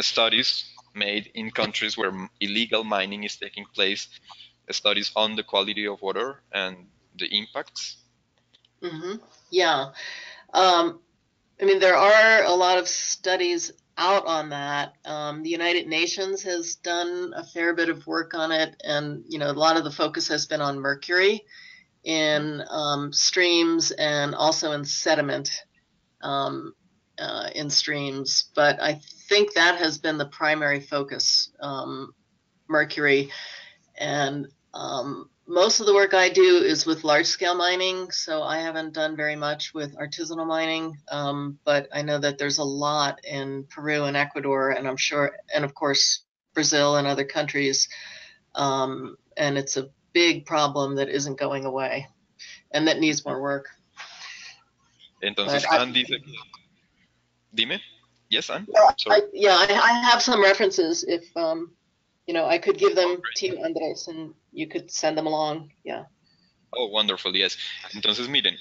studies made in countries where illegal mining is taking place, studies on the quality of water and the impacts? Yeah. I mean, there are a lot of studies out on that. The United Nations has done a fair bit of work on it, and you know, a lot of the focus has been on mercury in streams and also in sediment in streams. But I think that has been the primary focus, mercury, and most of the work I do is with large-scale mining, so I haven't done very much with artisanal mining, but I know that there's a lot in Peru and Ecuador, and I'm sure, and of course, Brazil and other countries, and it's a big problem that isn't going away, and that needs more work. Entonces, Anne dice que... Dime. Yes, Anne? Sorry. I have some references if... you know, I could give them to you, Andres, and you could send them along. Yeah. Oh, wonderful, yes. Entonces, miren,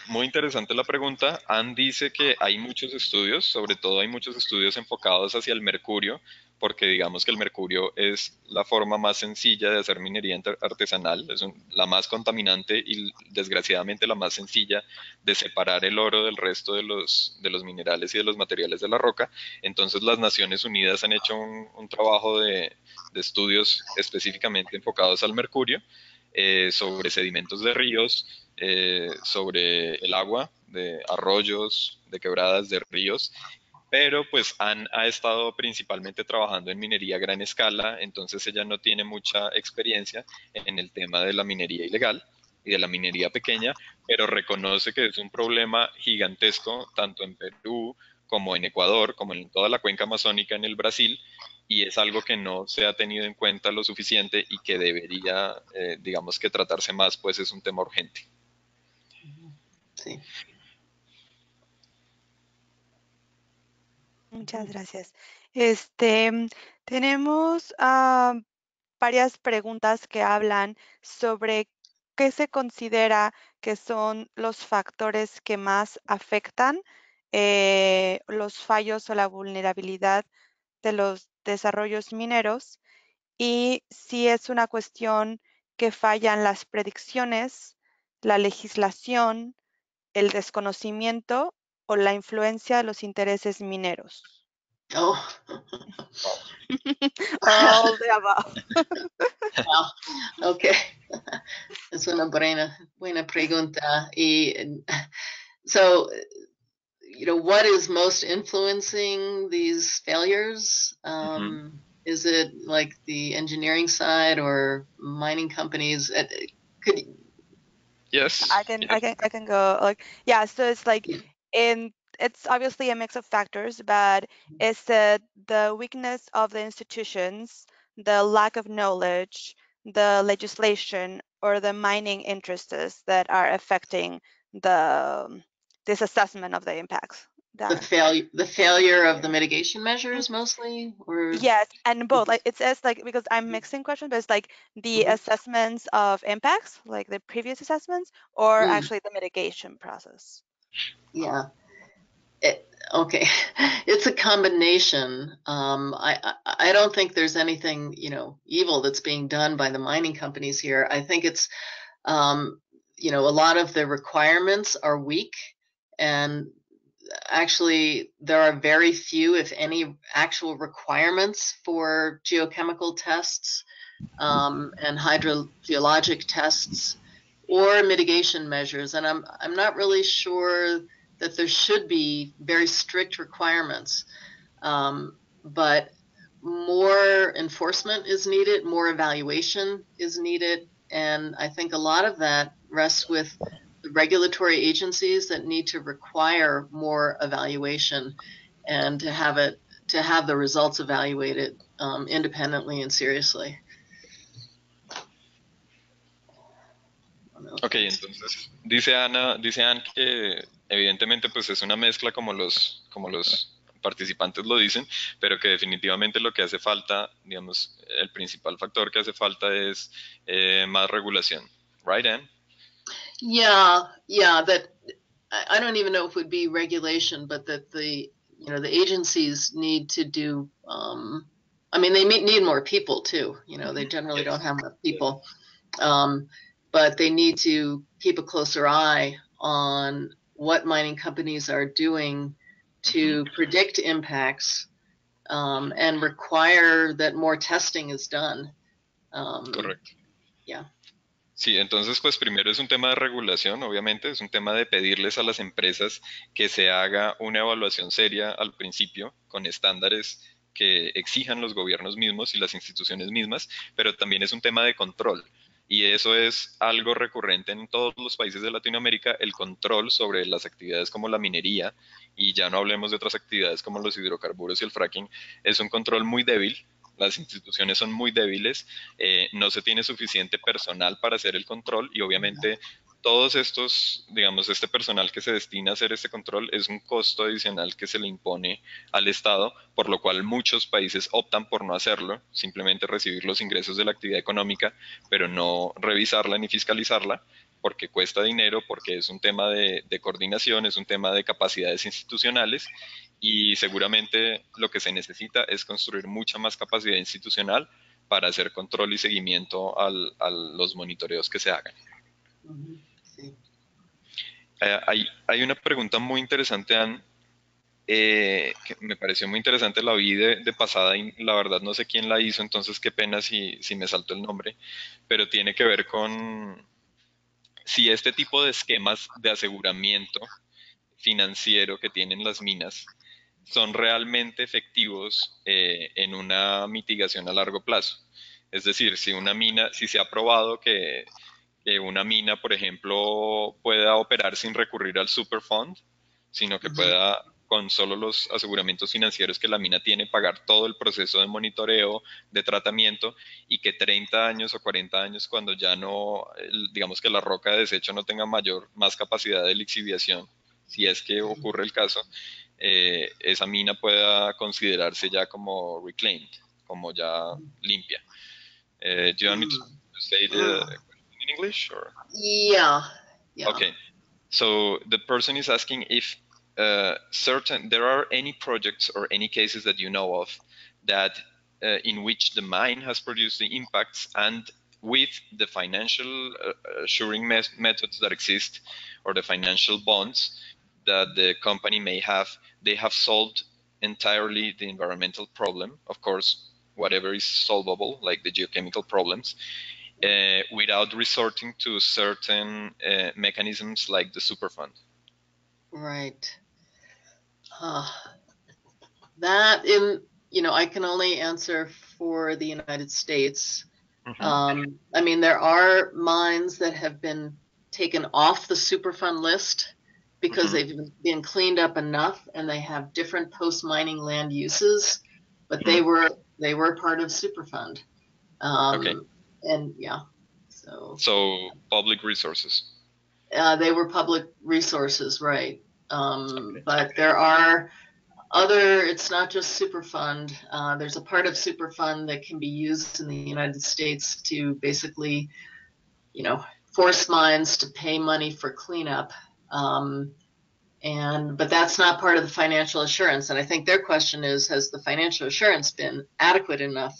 muy interesante la pregunta. Anne dice que hay muchos estudios, sobre todo hay muchos estudios enfocados hacia el mercurio, porque digamos que el mercurio es la forma más sencilla de hacer minería artesanal, es la más contaminante y desgraciadamente la más sencilla de separar el oro del resto de los minerales y de los materiales de la roca. Entonces, las Naciones Unidas han hecho un trabajo de estudios específicamente enfocados al mercurio. Sobre sedimentos de ríos, sobre el agua, de arroyos, de quebradas, de ríos, pero pues ha estado principalmente trabajando en minería a gran escala, entonces ella no tiene mucha experiencia en el tema de la minería ilegal y de la minería pequeña, pero reconoce que es un problema gigantesco tanto en Perú como en Ecuador, como en toda la cuenca amazónica en el Brasil, y es algo que no se ha tenido en cuenta lo suficiente y que debería, digamos que tratarse más, pues es un tema urgente. Sí. Muchas gracias. Tenemos varias preguntas que hablan sobre qué se considera que son los factores que más afectan los fallos o la vulnerabilidad de los desarrollos mineros y si es una cuestión que fallan las predicciones, la legislación, el desconocimiento o la influencia de los intereses mineros. Oh, All the above. wow. Okay. Es una buena pregunta. So, what is most influencing these failures? Is it like the engineering side or mining companies? Yes. I can go like, yeah, so it's like it's obviously a mix of factors, but it's the weakness of the institutions, the lack of knowledge, the legislation, or the mining interests that are affecting this assessment of the impacts. the failure of the mitigation measures mostly, or Yes, and both. Like it says like, because I'm mixing questions, but it's like the assessments of impacts, like the previous assessments, or actually the mitigation process. Yeah. Okay. It's a combination. I don't think there's anything, evil that's being done by the mining companies here. I think it's, a lot of the requirements are weak, and actually there are very few, if any, actual requirements for geochemical tests and hydrogeologic tests or mitigation measures. And I'm not really sure that there should be very strict requirements, but more enforcement is needed, more evaluation is needed, and I think a lot of that rests with the regulatory agencies that need to require more evaluation and to have the results evaluated independently and seriously. Ok, entonces dice Anne que evidentemente pues es una mezcla como los participantes lo dicen, pero que definitivamente lo que hace falta, digamos, el principal factor que hace falta es más regulación. Right, Anne? Yeah, that I don't even know if it would be regulation, but that the agencies need to do. They need more people too. They generally don't have enough people, but they need to keep a closer eye on what mining companies are doing to predict impacts and require that more testing is done. Correcto. Yeah. Sí, entonces pues primero es un tema de regulación, obviamente, es un tema de pedirles a las empresas que se haga una evaluación seria al principio con estándares que exijan los gobiernos mismos y las instituciones mismas, pero también es un tema de control. Y eso es algo recurrente en todos los países de Latinoamérica, el control sobre las actividades como la minería, y ya no hablemos de otras actividades como los hidrocarburos y el fracking, es un control muy débil. Las instituciones son muy débiles, no se tiene suficiente personal para hacer el control y obviamente todos estos, digamos, este personal que se destina a hacer este control es un costo adicional que se le impone al Estado, por lo cual muchos países optan por no hacerlo, simplemente recibir los ingresos de la actividad económica, pero no revisarla ni fiscalizarla, porque cuesta dinero, porque es un tema de coordinación, es un tema de capacidades institucionales y seguramente lo que se necesita es construir mucha más capacidad institucional para hacer control y seguimiento a los monitoreos que se hagan. Sí. Hay una pregunta muy interesante, Anne, que me pareció muy interesante, la vi de pasada y la verdad no sé quién la hizo, entonces qué pena si me saltó el nombre, pero tiene que ver con si este tipo de esquemas de aseguramiento financiero que tienen las minas son realmente efectivos en una mitigación a largo plazo. Es decir, si se ha probado que una mina, por ejemplo, pueda operar sin recurrir al Superfund, sino que pueda, con solo los aseguramientos financieros que la mina tiene, pagar todo el proceso de monitoreo, de tratamiento, y que 30 años o 40 años, cuando ya no, digamos que la roca de desecho no tenga más capacidad de lixiviación, si es que ocurre el caso, esa mina pueda considerarse ya como reclaimed, como ya limpia. Do you want me to say the question in English? Or? Yeah. Okay. So the person is asking if there are any projects or any cases that you know of that in which the mine has produced the impacts, and with the financial assuring methods that exist, or the financial bonds that the company may have, they have solved entirely the environmental problem, of course, whatever is solvable, like the geochemical problems, without resorting to certain mechanisms like the Superfund. Right. I can only answer for the United States. Mhm. I mean, there are mines that have been taken off the Superfund list because Mhm. they've been cleaned up enough and they have different post-mining land uses, but Mhm. they were part of Superfund. Okay, And yeah, so so public resources. they were public resources, right? Okay. But there are it's not just Superfund. There's a part of Superfund that can be used in the United States to basically, force mines to pay money for cleanup. But that's not part of the financial assurance. And I think their question is, has the financial assurance been adequate enough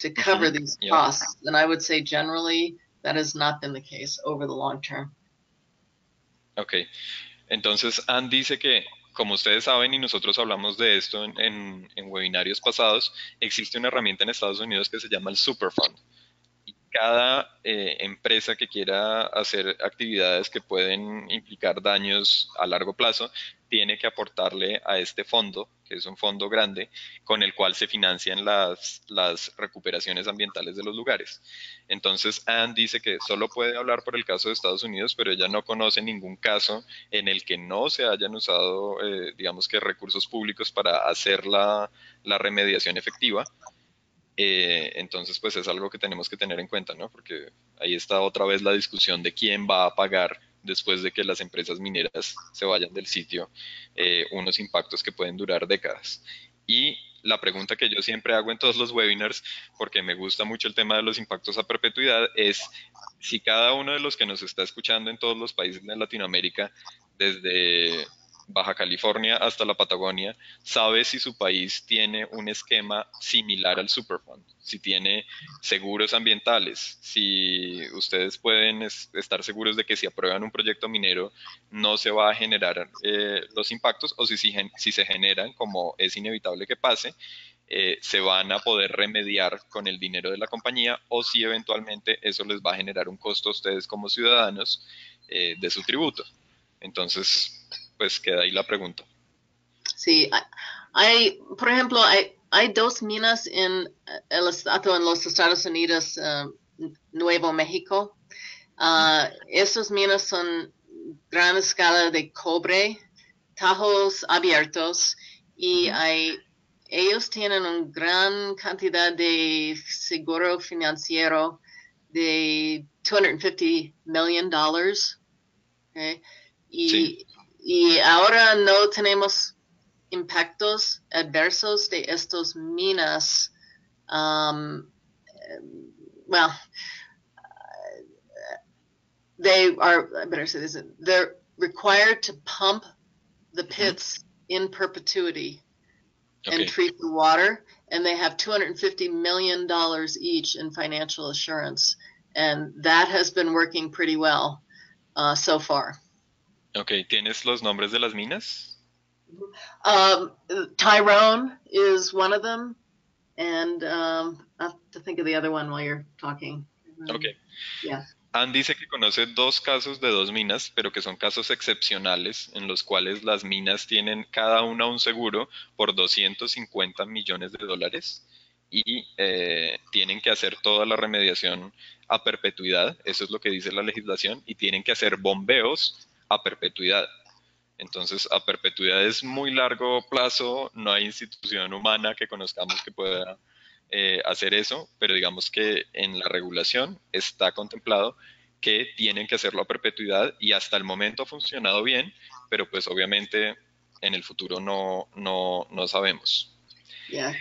to cover Mhm. these Yeah. costs? And I would say generally that has not been the case over the long term. Ok. Entonces, Ann dice que, como ustedes saben, y nosotros hablamos de esto en webinarios pasados, existe una herramienta en Estados Unidos que se llama el Superfund. Cada empresa que quiera hacer actividades que pueden implicar daños a largo plazo tiene que aportarle a este fondo, que es un fondo grande, con el cual se financian las recuperaciones ambientales de los lugares. Entonces, Anne dice que solo puede hablar por el caso de Estados Unidos, pero ella no conoce ningún caso en el que no se hayan usado, digamos que, recursos públicos para hacer la remediación efectiva. Entonces, pues es algo que tenemos que tener en cuenta, ¿no? Porque ahí está otra vez la discusión de quién va a pagar después de que las empresas mineras se vayan del sitio, unos impactos que pueden durar décadas. Y la pregunta que yo siempre hago en todos los webinars, porque me gusta mucho el tema de los impactos a perpetuidad, es si cada uno de los que nos está escuchando en todos los países de Latinoamérica, desde Baja California hasta la Patagonia, sabe si su país tiene un esquema similar al Superfund, si tiene seguros ambientales, si ustedes pueden estar seguros de que si aprueban un proyecto minero no se va a generar los impactos, o si se generan, como es inevitable que pase, se van a poder remediar con el dinero de la compañía, o si eventualmente eso les va a generar un costo a ustedes como ciudadanos de su tributo. Entonces, pues queda ahí la pregunta. Sí, por ejemplo, hay dos minas en en los Estados Unidos, Nuevo México. Esas minas son gran escala de cobre, tajos abiertos, y Ujú. ellos tienen una gran cantidad de seguro financiero de $250 million. ¿Okay? Sí, Y ahora no tenemos impactos adversos de estas minas. Well, they are, I better say this, they're required to pump the ujú. pits in perpetuity Ok. and treat the water, and they have $250 million each in financial assurance. And that has been working pretty well so far. Ok, ¿tienes los nombres de las minas? Tyrone is one of them, and I have to think of the other one while you're talking. Ok. Yeah. Ann dice que conoce dos casos de dos minas, pero que son casos excepcionales en los cuales las minas tienen cada una un seguro por 250 millones de dólares y tienen que hacer toda la remediación a perpetuidad, eso es lo que dice la legislación, y tienen que hacer bombeos a perpetuidad. Entonces, a perpetuidad es muy largo plazo, no hay institución humana que conozcamos que pueda hacer eso, pero digamos que en la regulación está contemplado que tienen que hacerlo a perpetuidad y hasta el momento ha funcionado bien, pero pues obviamente en el futuro no sabemos. Yeah.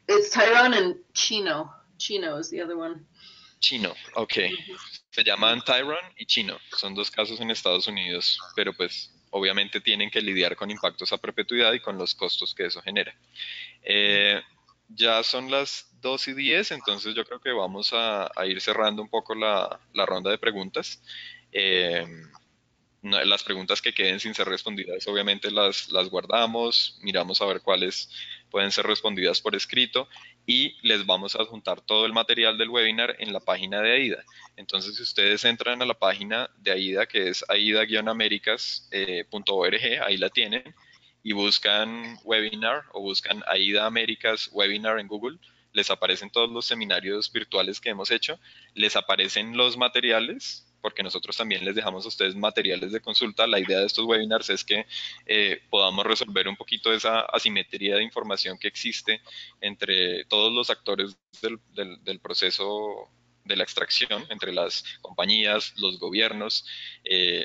It's Tyrone and Chino. Chino is the other one. Chino, ok. Se llaman Tyron y Chino. Son dos casos en Estados Unidos, pero pues obviamente tienen que lidiar con impactos a perpetuidad y con los costos que eso genera. Ya son las 2:10, entonces yo creo que vamos a ir cerrando un poco la ronda de preguntas. Eh, las preguntas que queden sin ser respondidas, obviamente las guardamos, miramos a ver cuáles pueden ser respondidas por escrito y les vamos a adjuntar todo el material del webinar en la página de AIDA. Entonces, si ustedes entran a la página de AIDA, que es aida-americas.org, ahí la tienen, y buscan webinar o buscan AIDA Américas Webinar en Google, les aparecen todos los seminarios virtuales que hemos hecho, les aparecen los materiales, porque nosotros también les dejamos a ustedes materiales de consulta. La idea de estos webinars es que podamos resolver un poquito esa asimetría de información que existe entre todos los actores del proceso de la extracción, entre las compañías, los gobiernos,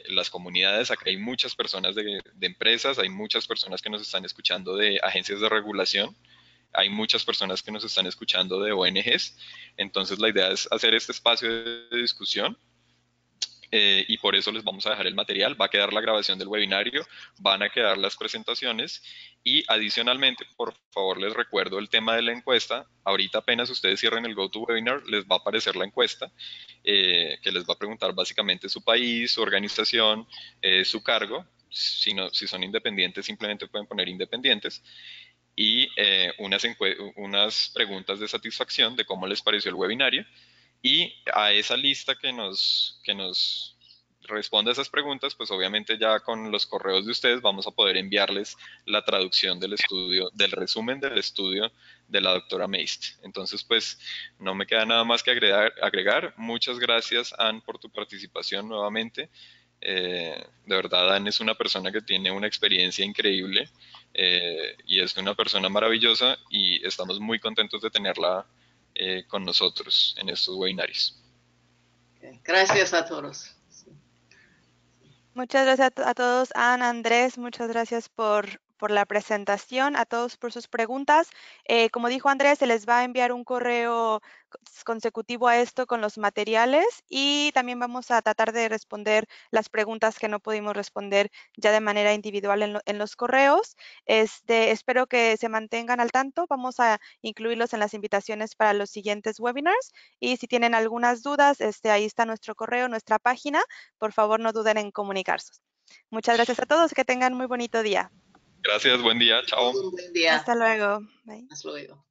las comunidades. Acá hay muchas personas de empresas, hay muchas personas que nos están escuchando de agencias de regulación, hay muchas personas que nos están escuchando de ONGs. Entonces la idea es hacer este espacio de discusión y por eso les vamos a dejar el material. Va a quedar la grabación del webinario, van a quedar las presentaciones y adicionalmente, por favor, les recuerdo el tema de la encuesta. Ahorita apenas ustedes cierren el GoToWebinar, les va a aparecer la encuesta que les va a preguntar básicamente su país, su organización, su cargo. Si son independientes, simplemente pueden poner independientes y unas preguntas de satisfacción de cómo les pareció el webinario. Y a esa lista que nos responda a esas preguntas, pues obviamente ya con los correos de ustedes vamos a poder enviarles la traducción del estudio, del resumen del estudio de la doctora Meist. Entonces, pues no me queda nada más que agregar. Muchas gracias, Anne, por tu participación nuevamente. De verdad, Anne es una persona que tiene una experiencia increíble y es una persona maravillosa y estamos muy contentos de tenerla con nosotros en estos webinarios. Gracias a todos. Muchas gracias a todos. Anne, Andrés, muchas gracias por la presentación, a todos por sus preguntas. Como dijo Andrés, se les va a enviar un correo consecutivo a esto con los materiales y también vamos a tratar de responder las preguntas que no pudimos responder ya de manera individual en los correos. Espero que se mantengan al tanto. Vamos a incluirlos en las invitaciones para los siguientes webinars y si tienen algunas dudas, ahí está nuestro correo, nuestra página. Por favor, no duden en comunicarse. Muchas gracias a todos. Que tengan muy bonito día. Gracias, buen día. Chao. Un buen día. Hasta luego. Bye. Hasta luego.